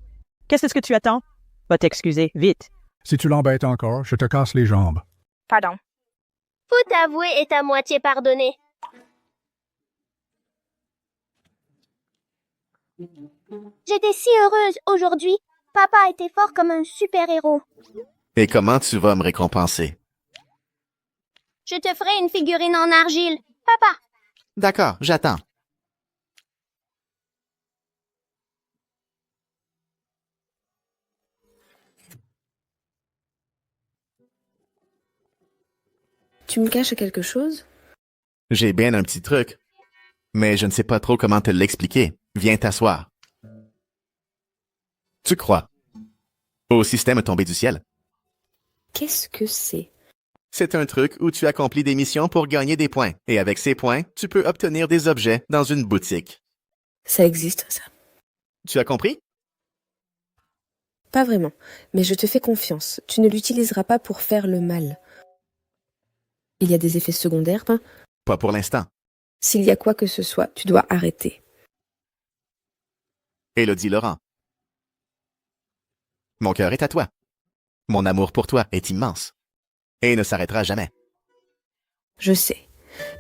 Qu'est-ce que tu attends? Va t'excuser, vite. Si tu l'embêtes encore, je te casse les jambes. Pardon. Faut avouer est à moitié pardonné. J'étais si heureuse aujourd'hui. Papa était fort comme un super-héros. Et comment tu vas me récompenser? Je te ferai une figurine en argile. Papa. D'accord, j'attends. Tu me caches quelque chose? J'ai bien un petit truc, mais je ne sais pas trop comment te l'expliquer. Viens t'asseoir. Tu crois au système tombé du ciel? Qu'est-ce que c'est? C'est un truc où tu accomplis des missions pour gagner des points. Et avec ces points, tu peux obtenir des objets dans une boutique. Ça existe, ça? Tu as compris? Pas vraiment, mais je te fais confiance. Tu ne l'utiliseras pas pour faire le mal. Il y a des effets secondaires, hein? Pas pour l'instant. S'il y a quoi que ce soit, tu dois arrêter. Élodie Laurent. Mon cœur est à toi. Mon amour pour toi est immense. Et ne s'arrêtera jamais. Je sais.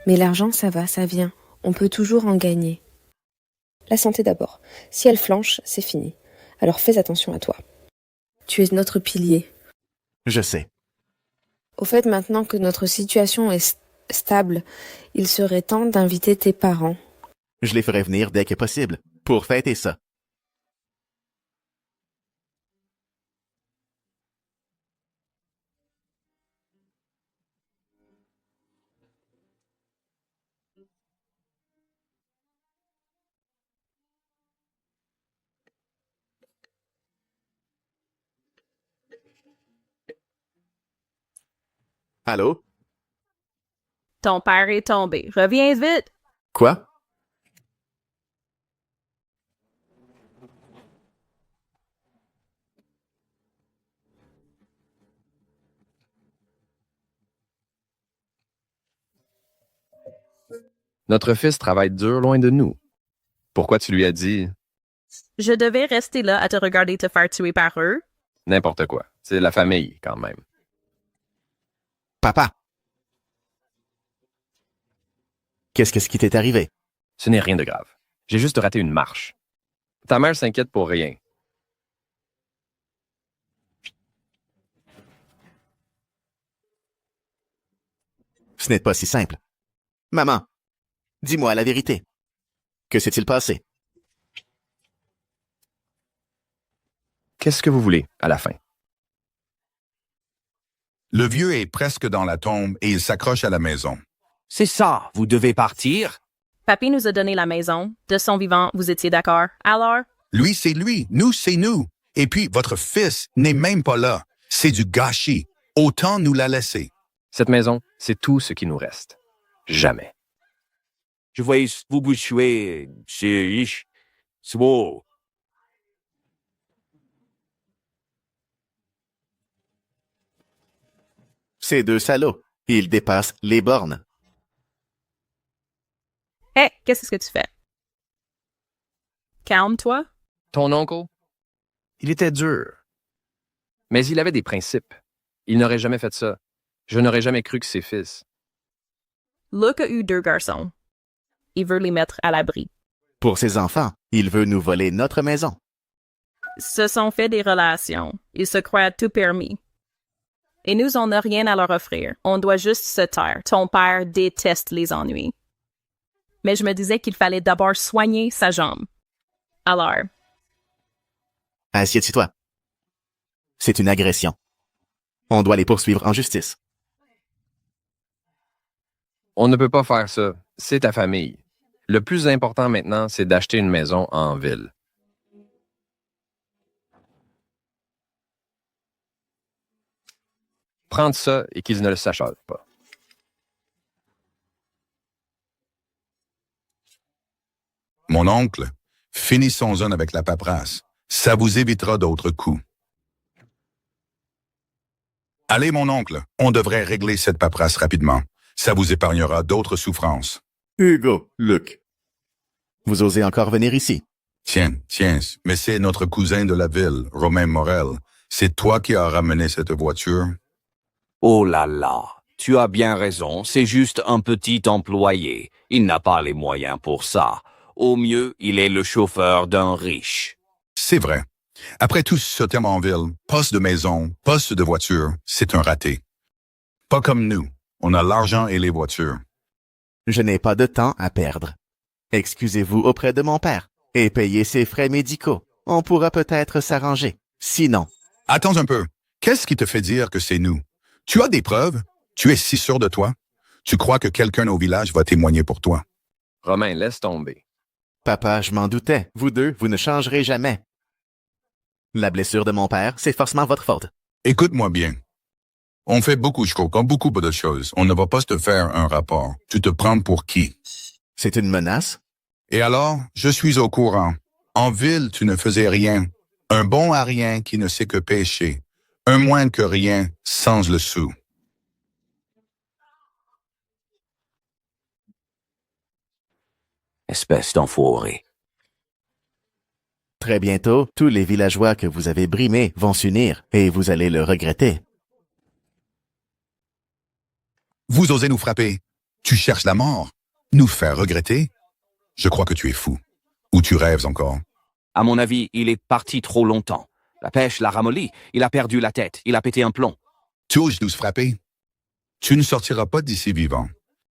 Mais l'argent, ça va, ça vient. On peut toujours en gagner. La santé d'abord. Si elle flanche, c'est fini. Alors fais attention à toi. Tu es notre pilier. Je sais. Au fait, maintenant que notre situation est stable, il serait temps d'inviter tes parents. Je les ferai venir dès que possible, pour fêter ça. Allô? Ton père est tombé. Reviens vite. Quoi? Notre fils travaille dur loin de nous. Pourquoi tu lui as dit Je devais rester là à te regarder te faire tuer par eux. n'importe quoi? C'est la famille, quand même. Papa! Qu'est-ce qui t'est arrivé? Ce n'est rien de grave. J'ai juste raté une marche. Ta mère s'inquiète pour rien. Ce n'est pas si simple. Maman, dis-moi la vérité. Que s'est-il passé? Qu'est-ce que vous voulez, à la fin? Le vieux est presque dans la tombe et il s'accroche à la maison. C'est ça, vous devez partir? Papy nous a donné la maison. De son vivant, vous étiez d'accord. Alors? Lui, c'est lui. Nous, c'est nous. Et puis, votre fils n'est même pas là. C'est du gâchis. Autant nous la laisser. Cette maison, c'est tout ce qui nous reste. Jamais. Je voyais vous boucher, c'est riche. C'est beau. Ces deux salauds, ils dépassent les bornes. Hé, qu'est-ce que tu fais? Calme-toi. Ton oncle? Il était dur. Mais il avait des principes. Il n'aurait jamais fait ça. Je n'aurais jamais cru que ses fils. Luke a eu 2 garçons. Il veut les mettre à l'abri. Pour ses enfants, il veut nous voler notre maison. Se sont fait des relations. Ils se croient tout permis. Et nous, on n'a rien à leur offrir. On doit juste se taire. Ton père déteste les ennuis. Mais je me disais qu'il fallait d'abord soigner sa jambe. Alors? Assieds-toi. C'est une agression. On doit les poursuivre en justice. On ne peut pas faire ça. C'est ta famille. Le plus important maintenant, c'est d'acheter une maison en ville. Prendre ça et qu'ils ne le sachent pas. Mon oncle, finissons-en avec la paperasse. Ça vous évitera d'autres coups. Allez, mon oncle, on devrait régler cette paperasse rapidement. Ça vous épargnera d'autres souffrances. Hugo, Luc. Vous osez encore venir ici? Tiens, mais c'est notre cousin de la ville, Romain Morel. C'est toi qui as ramené cette voiture? Oh là là, tu as bien raison, c'est juste un petit employé. Il n'a pas les moyens pour ça. Au mieux, il est le chauffeur d'un riche. C'est vrai. Après tout ce temps en ville, poste de maison, poste de voiture, c'est un raté. Pas comme nous. On a l'argent et les voitures. Je n'ai pas de temps à perdre. Excusez-vous auprès de mon père et payez ses frais médicaux. On pourra peut-être s'arranger. Sinon... Attends un peu. Qu'est-ce qui te fait dire que c'est nous? Tu as des preuves? Tu es si sûr de toi? Tu crois que quelqu'un au village va témoigner pour toi? Romain, laisse tomber. Papa, je m'en doutais. Vous deux, vous ne changerez jamais. La blessure de mon père, c'est forcément votre faute. Écoute-moi bien. On fait beaucoup de choses. On ne va pas te faire un rapport. Tu te prends pour qui? C'est une menace? Et alors, je suis au courant. En ville, tu ne faisais rien. Un bon à rien qui ne sait que pêcher. Un moins que rien, sans le sou. Espèce d'enfoiré. Très bientôt, tous les villageois que vous avez brimés vont s'unir et vous allez le regretter. Vous osez nous frapper. Tu cherches la mort. Nous faire regretter? Je crois que tu es fou. Ou tu rêves encore. À mon avis, il est parti trop longtemps. La pêche l'a ramolli. Il a perdu la tête. Il a pété un plomb. Tu oses nous frapper? Tu ne sortiras pas d'ici vivant.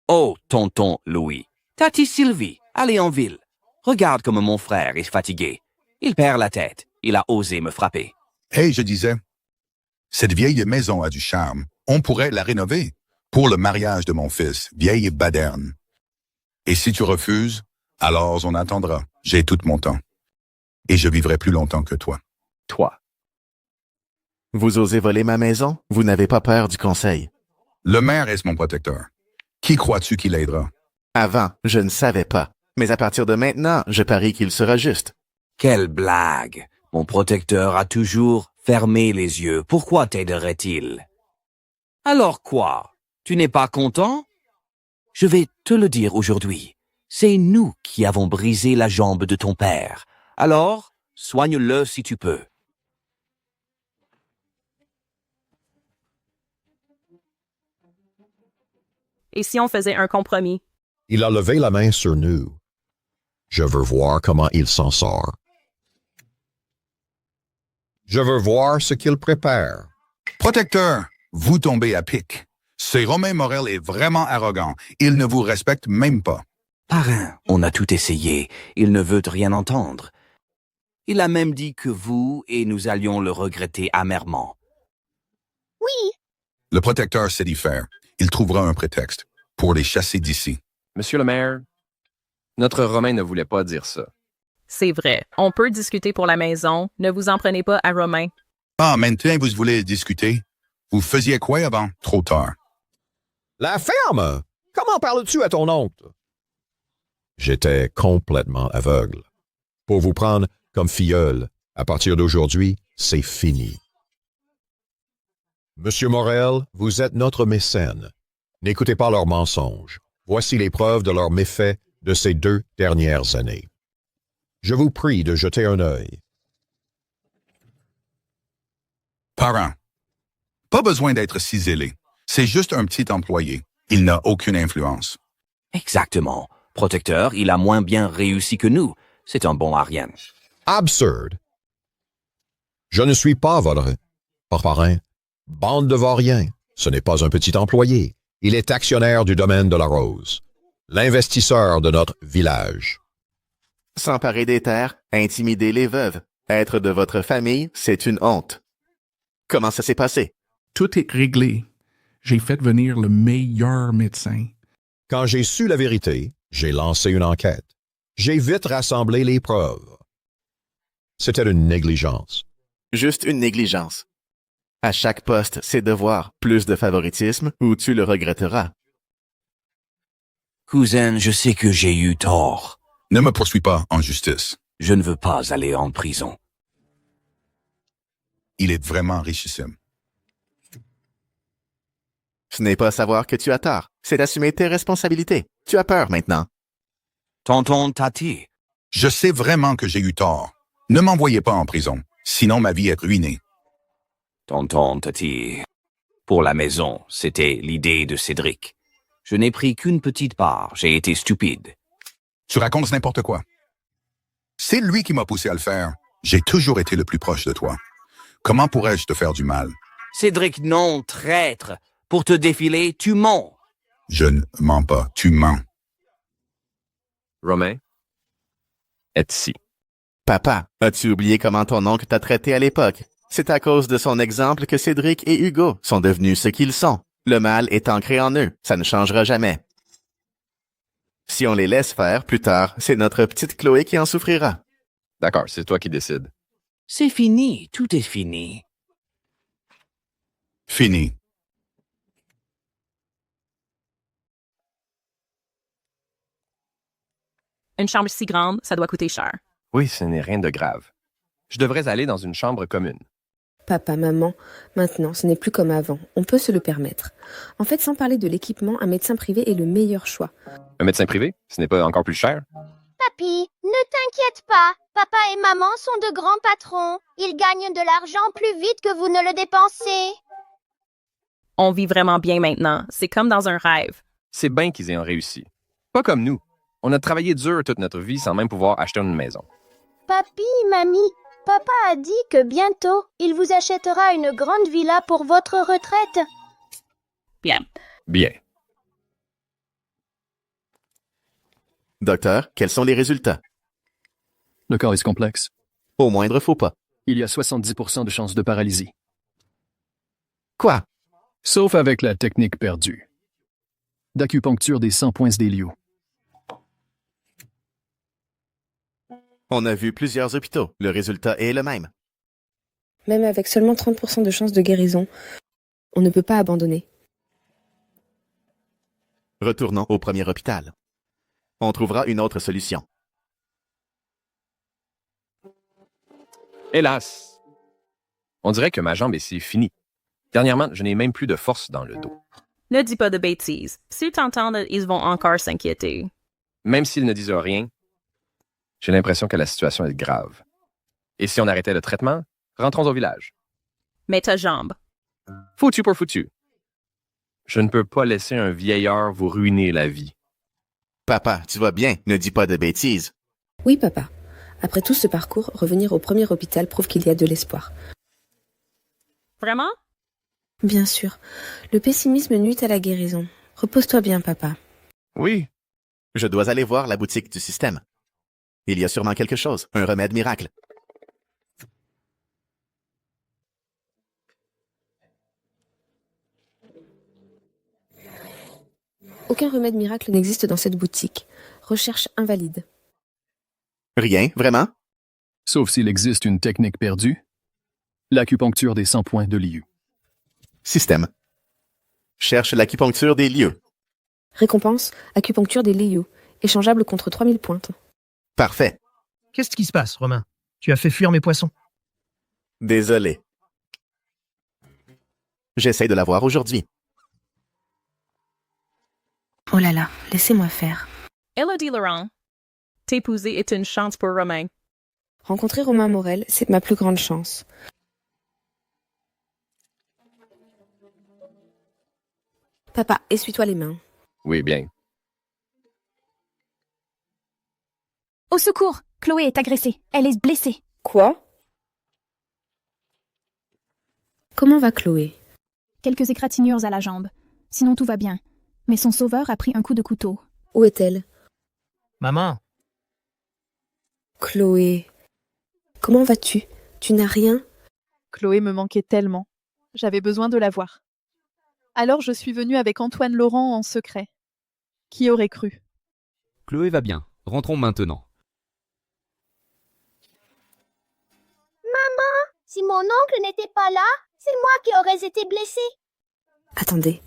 Oh, tonton Louis. Tati Sylvie, allez en ville. Regarde comme mon frère est fatigué. Il perd la tête. Il a osé me frapper. Hey, je disais, cette vieille maison a du charme. On pourrait la rénover pour le mariage de mon fils, vieille baderne. Et si tu refuses, alors on attendra. J'ai tout mon temps. Et je vivrai plus longtemps que toi. Toi. Vous osez voler ma maison? Vous n'avez pas peur du conseil. Le maire est mon protecteur. Qui crois-tu qui l'aidera? Avant, je ne savais pas. Mais à partir de maintenant, je parie qu'il sera juste. Quelle blague! Mon protecteur a toujours fermé les yeux. Pourquoi t'aiderait-il? Alors quoi? Tu n'es pas content? Je vais te le dire aujourd'hui. C'est nous qui avons brisé la jambe de ton père. Alors, soigne-le si tu peux. Et si on faisait un compromis? Il a levé la main sur nous. Je veux voir comment il s'en sort. Je veux voir ce qu'il prépare. Protecteur, vous tombez à pic. Ce Romain Morel est vraiment arrogant. Il ne vous respecte même pas. Parrain, on a tout essayé. Il ne veut rien entendre. Il a même dit que vous et nous allions le regretter amèrement. Oui. Le protecteur sait y faire. Il trouvera un prétexte pour les chasser d'ici. Monsieur le maire, notre Romain ne voulait pas dire ça. C'est vrai. On peut discuter pour la maison. Ne vous en prenez pas à Romain. Ah, maintenant vous voulez discuter? Vous faisiez quoi avant? Trop tard. La ferme! Comment parles-tu à ton oncle? J'étais complètement aveugle. Pour vous prendre comme filleul, à partir d'aujourd'hui, c'est fini. Monsieur Morel, vous êtes notre mécène. N'écoutez pas leurs mensonges. Voici les preuves de leurs méfaits de ces 2 dernières années. Je vous prie de jeter un œil. Parent, pas besoin d'être si zélé. C'est juste un petit employé. Il n'a aucune influence. Exactement. Protecteur, il a moins bien réussi que nous. C'est un bon à rien. Absurde. Je ne suis pas votre parrain. Bande de vauriens. Ce n'est pas un petit employé. Il est actionnaire du domaine de la Rose. L'investisseur de notre village. S'emparer des terres, intimider les veuves, être de votre famille, c'est une honte. Comment ça s'est passé? Tout est réglé. J'ai fait venir le meilleur médecin. Quand j'ai su la vérité, j'ai lancé une enquête. J'ai vite rassemblé les preuves. C'était une négligence. Juste une négligence. À chaque poste, ses devoirs, plus de favoritisme ou tu le regretteras. Cousin, je sais que j'ai eu tort. Ne me poursuis pas en justice. Je ne veux pas aller en prison. Il est vraiment richissime. Ce n'est pas savoir que tu as tort, c'est d'assumer tes responsabilités. Tu as peur maintenant. Tonton Tati. Je sais vraiment que j'ai eu tort. Ne m'envoyez pas en prison, sinon ma vie est ruinée. Tonton Tati. Pour la maison, c'était l'idée de Cédric. Je n'ai pris qu'une petite part, j'ai été stupide. Tu racontes n'importe quoi. C'est lui qui m'a poussé à le faire. J'ai toujours été le plus proche de toi. Comment pourrais-je te faire du mal? Cédric, non, traître. Pour te défiler, tu mens. Je ne mens pas, tu mens. Romain est ici. Papa, as-tu oublié comment ton oncle t'a traité à l'époque? C'est à cause de son exemple que Cédric et Hugo sont devenus ce qu'ils sont. Le mal est ancré en eux, ça ne changera jamais. Si on les laisse faire plus tard, c'est notre petite Chloé qui en souffrira. D'accord, c'est toi qui décides. C'est fini, tout est fini. Fini. Une chambre si grande, ça doit coûter cher. Oui, ce n'est rien de grave. Je devrais aller dans une chambre commune. Papa, maman, maintenant, ce n'est plus comme avant. On peut se le permettre. En fait, sans parler de l'équipement, un médecin privé est le meilleur choix. Un médecin privé? Ce n'est pas encore plus cher? Papy, ne t'inquiète pas. Papa et maman sont de grands patrons. Ils gagnent de l'argent plus vite que vous ne le dépensez. On vit vraiment bien maintenant. C'est comme dans un rêve. C'est bien qu'ils aient réussi. Pas comme nous. On a travaillé dur toute notre vie sans même pouvoir acheter une maison. Papy, mamie, papa a dit que bientôt, il vous achètera une grande villa pour votre retraite. Bien. Bien. Docteur, quels sont les résultats? Le corps est complexe. Au moindre faux pas. Il y a 70% de chances de paralysie. Quoi? Sauf avec la technique perdue. D'acupuncture des 100 points d'Hélio. On a vu plusieurs hôpitaux. Le résultat est le même. Même avec seulement 30% de chances de guérison, on ne peut pas abandonner. Retournons au premier hôpital. On trouvera une autre solution. Hélas. On dirait que ma jambe est si finie. Dernièrement, je n'ai même plus de force dans le dos. Ne dis pas de bêtises. S'ils t'entendent, ils vont encore s'inquiéter. Même s'ils ne disent rien, j'ai l'impression que la situation est grave. Et si on arrêtait le traitement, rentrons au village. Mais ta jambe. Foutu pour foutu. Je ne peux pas laisser un vieillard vous ruiner la vie. Papa, tu vas bien, ne dis pas de bêtises. Oui, papa. Après tout ce parcours, revenir au premier hôpital prouve qu'il y a de l'espoir. Vraiment? Bien sûr. Le pessimisme nuit à la guérison. Repose-toi bien, papa. Oui. Je dois aller voir la boutique du système. Il y a sûrement quelque chose, un remède miracle. Aucun remède miracle n'existe dans cette boutique. Recherche invalide. Rien, vraiment? Sauf s'il existe une technique perdue. L'acupuncture des 100 points de Liu. Système. Cherche l'acupuncture des lieux. Récompense, acupuncture des Liu. Échangeable contre 3000 pointes. Parfait. Qu'est-ce qui se passe, Romain? Tu as fait fuir mes poissons. Désolé. J'essaie de la voir aujourd'hui. Oh là là, laissez-moi faire. Elodie Laurent. T'épouser est une chance pour Romain. Rencontrer Romain Morel, c'est ma plus grande chance. Papa, essuie-toi les mains. Oui, bien. Au secours! Chloé est agressée. Elle est blessée. Quoi? Comment va Chloé? Quelques égratignures à la jambe. Sinon tout va bien. Mais son sauveur a pris un coup de couteau. Où est-elle? Maman! Chloé. Comment vas-tu? Tu n'as rien? Chloé me manquait tellement. J'avais besoin de la voir. Alors je suis venue avec Antoine Laurent en secret. Qui aurait cru? Chloé va bien. Rentrons maintenant. Maman, si mon oncle n'était pas là, c'est moi qui aurais été blessée. Attendez.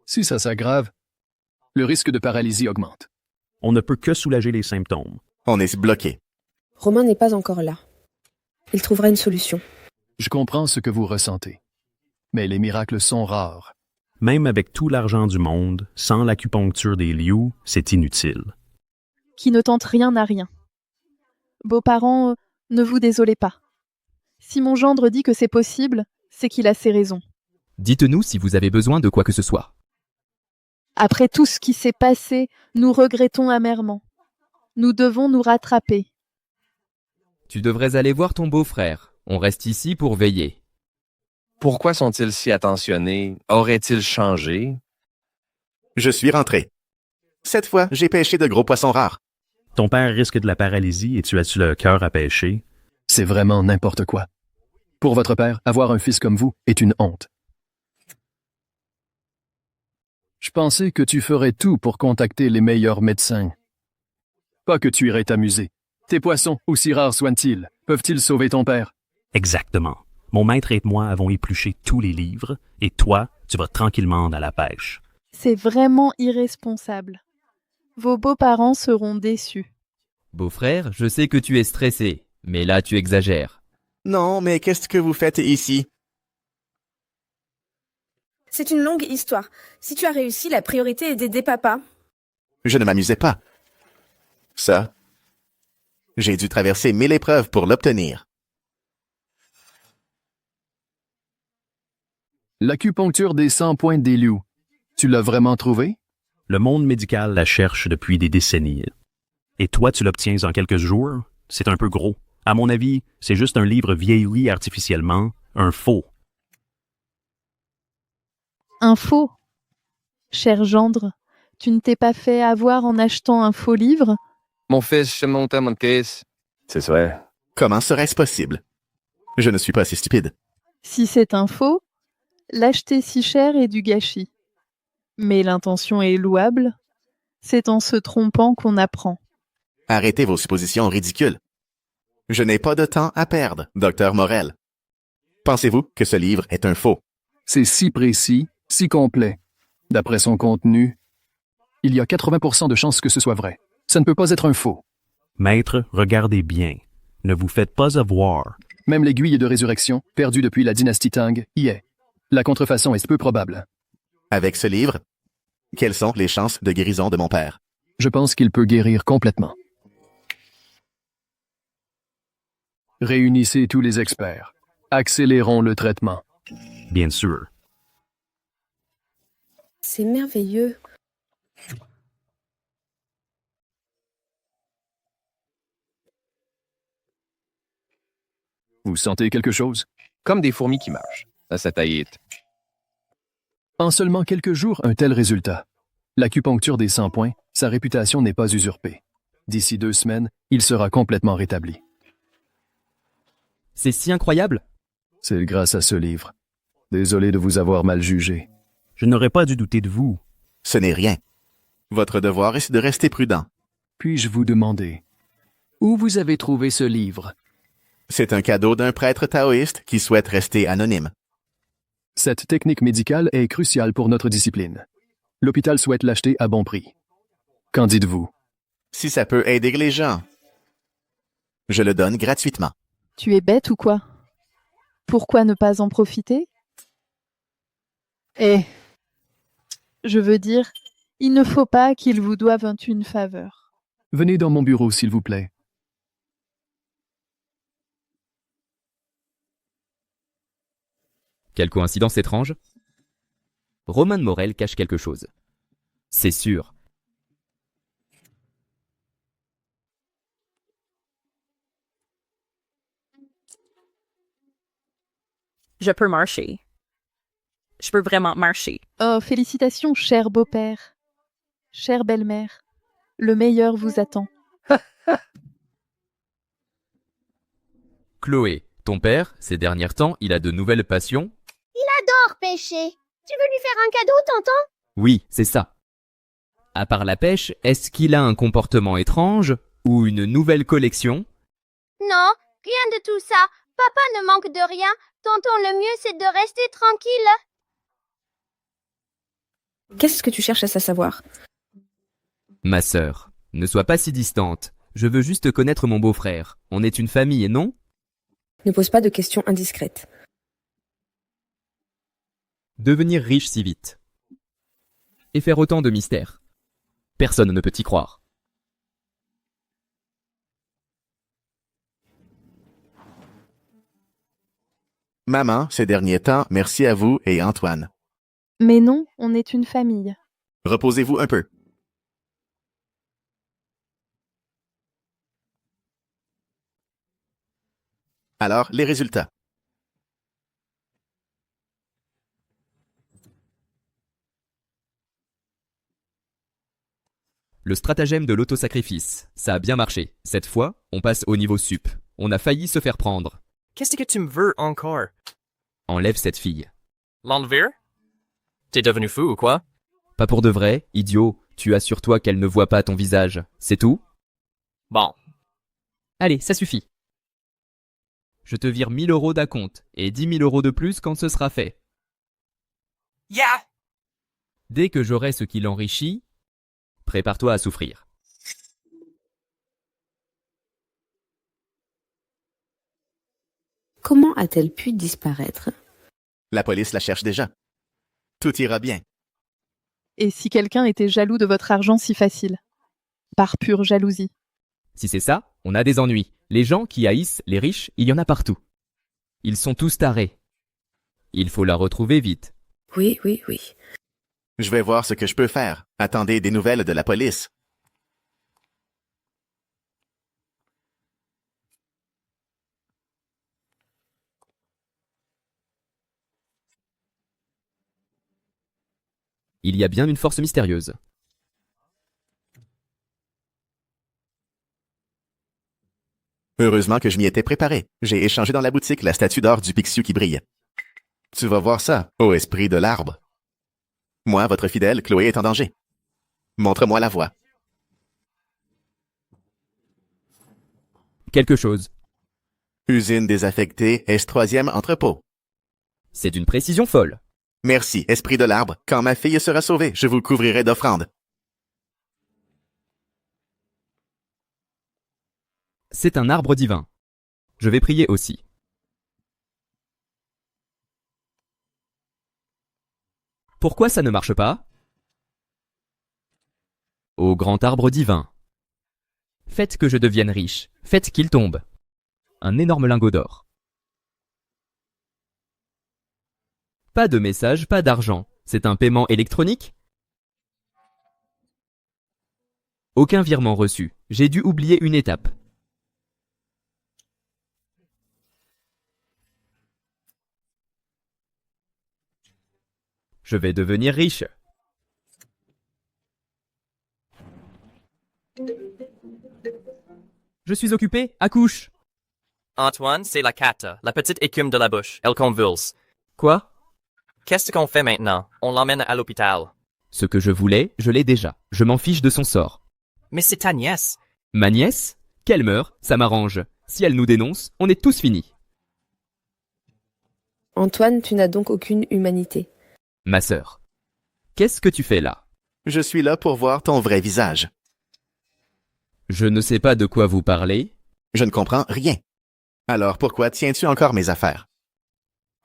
Si ça s'aggrave, le risque de paralysie augmente. On ne peut que soulager les symptômes. On est bloqué. Romain n'est pas encore là. Il trouvera une solution. Je comprends ce que vous ressentez. Mais les miracles sont rares. Même avec tout l'argent du monde, sans l'acupuncture des Liu, c'est inutile. Qui ne tente rien n'a rien. Beaux-parents, ne vous désolez pas. Si mon gendre dit que c'est possible, c'est qu'il a ses raisons. Dites-nous si vous avez besoin de quoi que ce soit. Après tout ce qui s'est passé, nous regrettons amèrement. Nous devons nous rattraper. Tu devrais aller voir ton beau-frère. On reste ici pour veiller. Pourquoi sont-ils si attentionnés? Auraient-ils changé? Je suis rentré. Cette fois, j'ai pêché de gros poissons rares. Ton père risque de la paralysie et tu as-tu le cœur à pêcher? C'est vraiment n'importe quoi. Pour votre père, avoir un fils comme vous est une honte. Je pensais que tu ferais tout pour contacter les meilleurs médecins. Pas que tu irais t'amuser. Tes poissons, aussi rares soient-ils, peuvent-ils sauver ton père? Exactement. Mon maître et moi avons épluché tous les livres, et toi, tu vas tranquillement à la pêche. C'est vraiment irresponsable. Vos beaux-parents seront déçus. Beau-frère, je sais que tu es stressé, mais là tu exagères. Non, mais qu'est-ce que vous faites ici? C'est une longue histoire. Si tu as réussi, la priorité est d'aider papa. Je ne m'amusais pas. Ça, j'ai dû traverser 1000 épreuves pour l'obtenir. L'acupuncture des 100 points des Liu, tu l'as vraiment trouvé? Le monde médical la cherche depuis des décennies. Et toi, tu l'obtiens en quelques jours? C'est un peu gros. À mon avis, c'est juste un livre vieilli artificiellement, un faux. Un faux? Cher gendre, tu ne t'es pas fait avoir en achetant un faux livre? Mon fils, je monte à mon caisse. C'est vrai. Comment serait-ce possible? Je ne suis pas si stupide. Si c'est un faux, l'acheter si cher est du gâchis. Mais l'intention est louable. C'est en se trompant qu'on apprend. Arrêtez vos suppositions ridicules. Je n'ai pas de temps à perdre, docteur Morel. Pensez-vous que ce livre est un faux? C'est si précis, si complet. D'après son contenu, il y a 80% de chances que ce soit vrai. Ça ne peut pas être un faux. Maître, regardez bien. Ne vous faites pas avoir. Même l'aiguille de résurrection, perdue depuis la dynastie Tang, y est. La contrefaçon est peu probable. Avec ce livre, quelles sont les chances de guérison de mon père? Je pense qu'il peut guérir complètement. Réunissez tous les experts. Accélérons le traitement. Bien sûr. C'est merveilleux. Vous sentez quelque chose? Comme des fourmis qui marchent, à cette haïte. En seulement quelques jours, un tel résultat. L'acupuncture des 100 points, sa réputation n'est pas usurpée. D'ici 2 semaines, il sera complètement rétabli. C'est si incroyable. C'est grâce à ce livre. Désolé de vous avoir mal jugé. Je n'aurais pas dû douter de vous. Ce n'est rien. Votre devoir est de rester prudent. Puis-je vous demander, où vous avez trouvé ce livre? C'est un cadeau d'un prêtre taoïste qui souhaite rester anonyme. Cette technique médicale est cruciale pour notre discipline. L'hôpital souhaite l'acheter à bon prix. Qu'en dites-vous? Si ça peut aider les gens, je le donne gratuitement. Tu es bête ou quoi? Pourquoi ne pas en profiter? Je veux dire, il ne faut pas qu'ils vous doivent une faveur. Venez dans mon bureau, s'il vous plaît. Quelle coïncidence étrange. Romain de Morel cache quelque chose. C'est sûr. Je peux marcher. Je peux vraiment marcher. Oh, félicitations, cher beau-père. Chère belle-mère. Le meilleur vous attend. Chloé, ton père, ces derniers temps, il a de nouvelles passions? Il adore pêcher. Tu veux lui faire un cadeau, tonton? Oui, c'est ça. À part la pêche, est-ce qu'il a un comportement étrange ou une nouvelle collection? Non, rien de tout ça. Papa ne manque de rien. Tonton, le mieux, c'est de rester tranquille. Qu'est-ce que tu cherches à savoir? Ma sœur, ne sois pas si distante. Je veux juste connaître mon beau-frère. On est une famille, non? Ne pose pas de questions indiscrètes. Devenir riche si vite. Et faire autant de mystères. Personne ne peut y croire. Maman, ces derniers temps, merci à vous et Antoine. Mais non, on est une famille. Reposez-vous un peu. Alors, les résultats. Le stratagème de l'autosacrifice, ça a bien marché. Cette fois, on passe au niveau sup. On a failli se faire prendre. Qu'est-ce que tu me veux encore? Enlève cette fille. L'enlever? T'es devenu fou ou quoi? Pas pour de vrai, idiot. Tu assures-toi qu'elle ne voit pas ton visage. C'est tout? Bon. Allez, ça suffit. Je te vire 1000 € d'acompte et 10 000 € de plus quand ce sera fait. Yeah! Dès que j'aurai ce qui l'enrichit, prépare-toi à souffrir. Comment a-t-elle pu disparaître? La police la cherche déjà. Tout ira bien. Et si quelqu'un était jaloux de votre argent si facile? Par pure jalousie. Si c'est ça, on a des ennuis. Les gens qui haïssent les riches, il y en a partout. Ils sont tous tarés. Il faut la retrouver vite. Oui. Je vais voir ce que je peux faire. Attendez des nouvelles de la police. Il y a bien une force mystérieuse. Heureusement que je m'y étais préparé. J'ai échangé dans la boutique la statue d'or du Pixiu qui brille. Tu vas voir ça, ô esprit de l'arbre. Moi, votre fidèle, Chloé est en danger. Montre-moi la voie. Quelque chose. Usine désaffectée, est troisième entrepôt. C'est d'une précision folle. Merci, esprit de l'arbre. Quand ma fille sera sauvée, je vous couvrirai d'offrandes. C'est un arbre divin. Je vais prier aussi. Pourquoi ça ne marche pas? Ô grand arbre divin, faites que je devienne riche, faites qu'il tombe. Un énorme lingot d'or. Pas de message, pas d'argent. C'est un paiement électronique? Aucun virement reçu. J'ai dû oublier une étape. Je vais devenir riche. Je suis occupé, accouche. Antoine, c'est la cata, la petite écume de la bouche. Elle convulse. Quoi? Qu'est-ce qu'on fait maintenant? On l'emmène à l'hôpital. Ce que je voulais, je l'ai déjà. Je m'en fiche de son sort. Mais c'est ta nièce. Ma nièce? Qu'elle meure, ça m'arrange. Si elle nous dénonce, on est tous finis. Antoine, tu n'as donc aucune humanité. Ma sœur. Qu'est-ce que tu fais là? Je suis là pour voir ton vrai visage. Je ne sais pas de quoi vous parlez. Je ne comprends rien. Alors pourquoi tiens-tu encore mes affaires?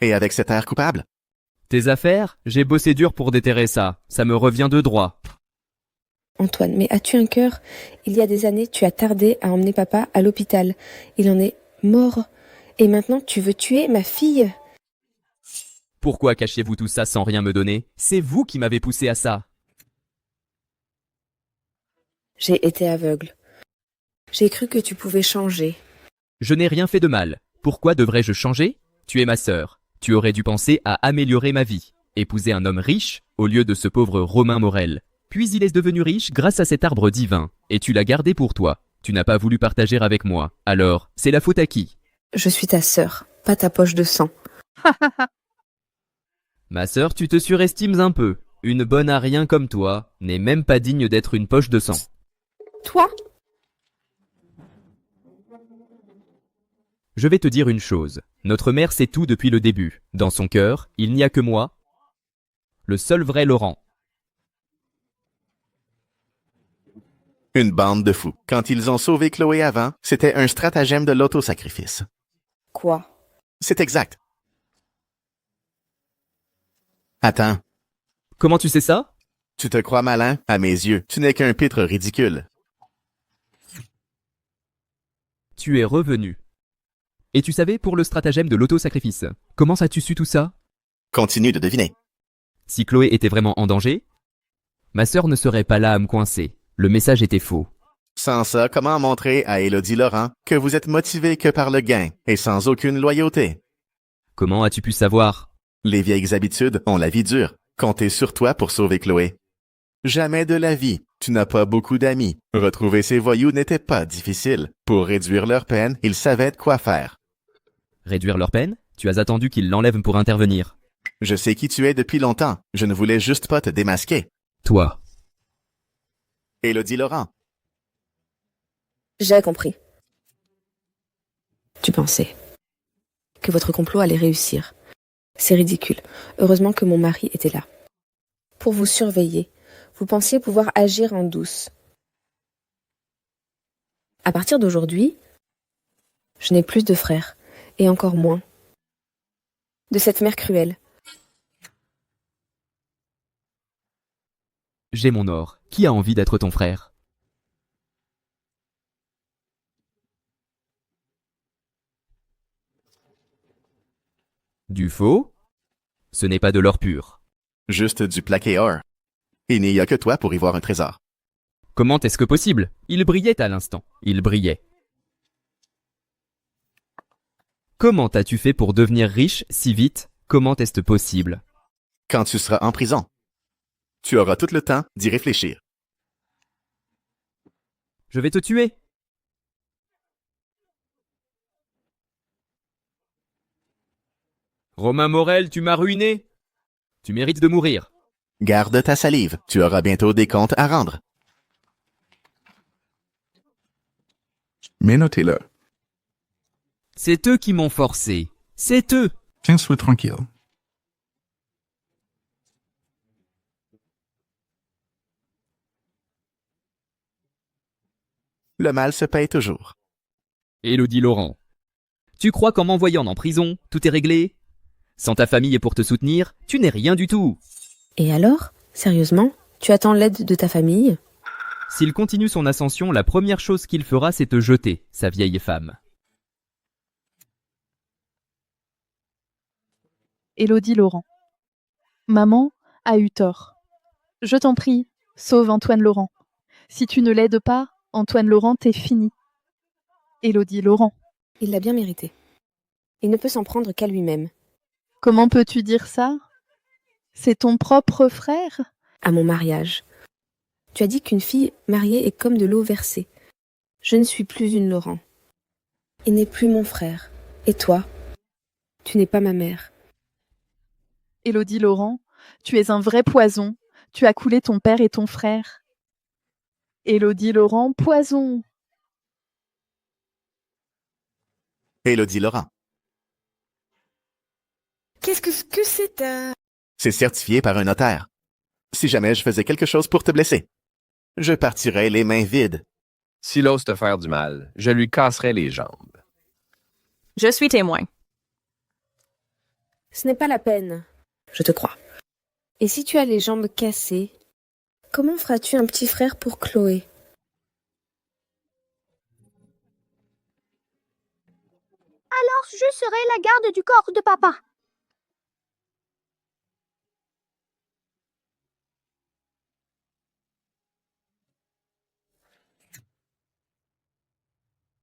Et avec cet air coupable? Tes affaires? J'ai bossé dur pour déterrer ça. Ça me revient de droit. Antoine, mais as-tu un cœur? Il y a des années, tu as tardé à emmener papa à l'hôpital. Il en est mort. Et maintenant, tu veux tuer ma fille? Pourquoi cachiez-vous tout ça sans rien me donner? C'est vous qui m'avez poussé à ça. J'ai été aveugle. J'ai cru que tu pouvais changer. Je n'ai rien fait de mal. Pourquoi devrais-je changer? Tu es ma sœur. Tu aurais dû penser à améliorer ma vie. Épouser un homme riche au lieu de ce pauvre Romain Morel. Puis il est devenu riche grâce à cet arbre divin. Et tu l'as gardé pour toi. Tu n'as pas voulu partager avec moi. Alors, c'est la faute à qui? Je suis ta sœur, pas ta poche de sang. Ma sœur, tu te surestimes un peu. Une bonne à rien comme toi n'est même pas digne d'être une poche de sang. Toi? Je vais te dire une chose. Notre mère sait tout depuis le début. Dans son cœur, il n'y a que moi, le seul vrai Laurent. Une bande de fous. Quand ils ont sauvé Chloé avant, c'était un stratagème de l'autosacrifice. Quoi? C'est exact. Attends. Comment tu sais ça? Tu te crois malin? À mes yeux, tu n'es qu'un pitre ridicule. Tu es revenu. Et tu savais pour le stratagème de l'autosacrifice. Comment as-tu su tout ça? Continue de deviner. Si Chloé était vraiment en danger, ma sœur ne serait pas là à me coincer. Le message était faux. Sans ça, comment montrer à Élodie Laurent que vous êtes motivé que par le gain et sans aucune loyauté? Comment as-tu pu savoir? Les vieilles habitudes ont la vie dure. Comptez sur toi pour sauver Chloé. Jamais de la vie. Tu n'as pas beaucoup d'amis. Retrouver ces voyous n'était pas difficile. Pour réduire leur peine, ils savaient de quoi faire. Réduire leur peine? Tu as attendu qu'ils l'enlèvent pour intervenir. Je sais qui tu es depuis longtemps. Je ne voulais juste pas te démasquer. Toi. Élodie Laurent. J'ai compris. Tu pensais que votre complot allait réussir. C'est ridicule. Heureusement que mon mari était là. Pour vous surveiller, vous pensiez pouvoir agir en douce. À partir d'aujourd'hui, je n'ai plus de frères, et encore moins de cette mère cruelle. J'ai mon or. Qui a envie d'être ton frère? Du faux? Ce n'est pas de l'or pur. Juste du plaqué or. Il n'y a que toi pour y voir un trésor. Comment est-ce que possible? Il brillait à l'instant. Il brillait. Comment as-tu fait pour devenir riche si vite? Comment est-ce possible? Quand tu seras en prison, tu auras tout le temps d'y réfléchir. Je vais te tuer. Romain Morel, tu m'as ruiné. Tu mérites de mourir. Garde ta salive, tu auras bientôt des comptes à rendre. Mais notez-le. C'est eux qui m'ont forcé. C'est eux. Tiens, sois tranquille. Le mal se paye toujours. Élodie Laurent. Tu crois qu'en m'envoyant en prison, tout est réglé? Sans ta famille pour te soutenir, tu n'es rien du tout. Et alors, sérieusement, tu attends l'aide de ta famille? S'il continue son ascension, la première chose qu'il fera, c'est te jeter, sa vieille femme. Élodie Laurent. Maman a eu tort. Je t'en prie, sauve Antoine Laurent. Si tu ne l'aides pas, Antoine Laurent, t'es fini. Élodie Laurent. Il l'a bien mérité. Il ne peut s'en prendre qu'à lui-même. Comment peux-tu dire ça? C'est ton propre frère? À mon mariage. Tu as dit qu'une fille mariée est comme de l'eau versée. Je ne suis plus une Laurent. Il n'est plus mon frère. Et toi? Tu n'es pas ma mère. Élodie Laurent, tu es un vrai poison. Tu as coulé ton père et ton frère. Élodie Laurent, poison. Élodie Laurent. Qu'est-ce que c'est C'est certifié par un notaire. Si jamais je faisais quelque chose pour te blesser, je partirais les mains vides. S'il ose te faire du mal, je lui casserai les jambes. Je suis témoin. Ce n'est pas la peine. Je te crois. Et si tu as les jambes cassées, comment feras-tu un petit frère pour Chloé? Alors je serai la garde du corps de papa.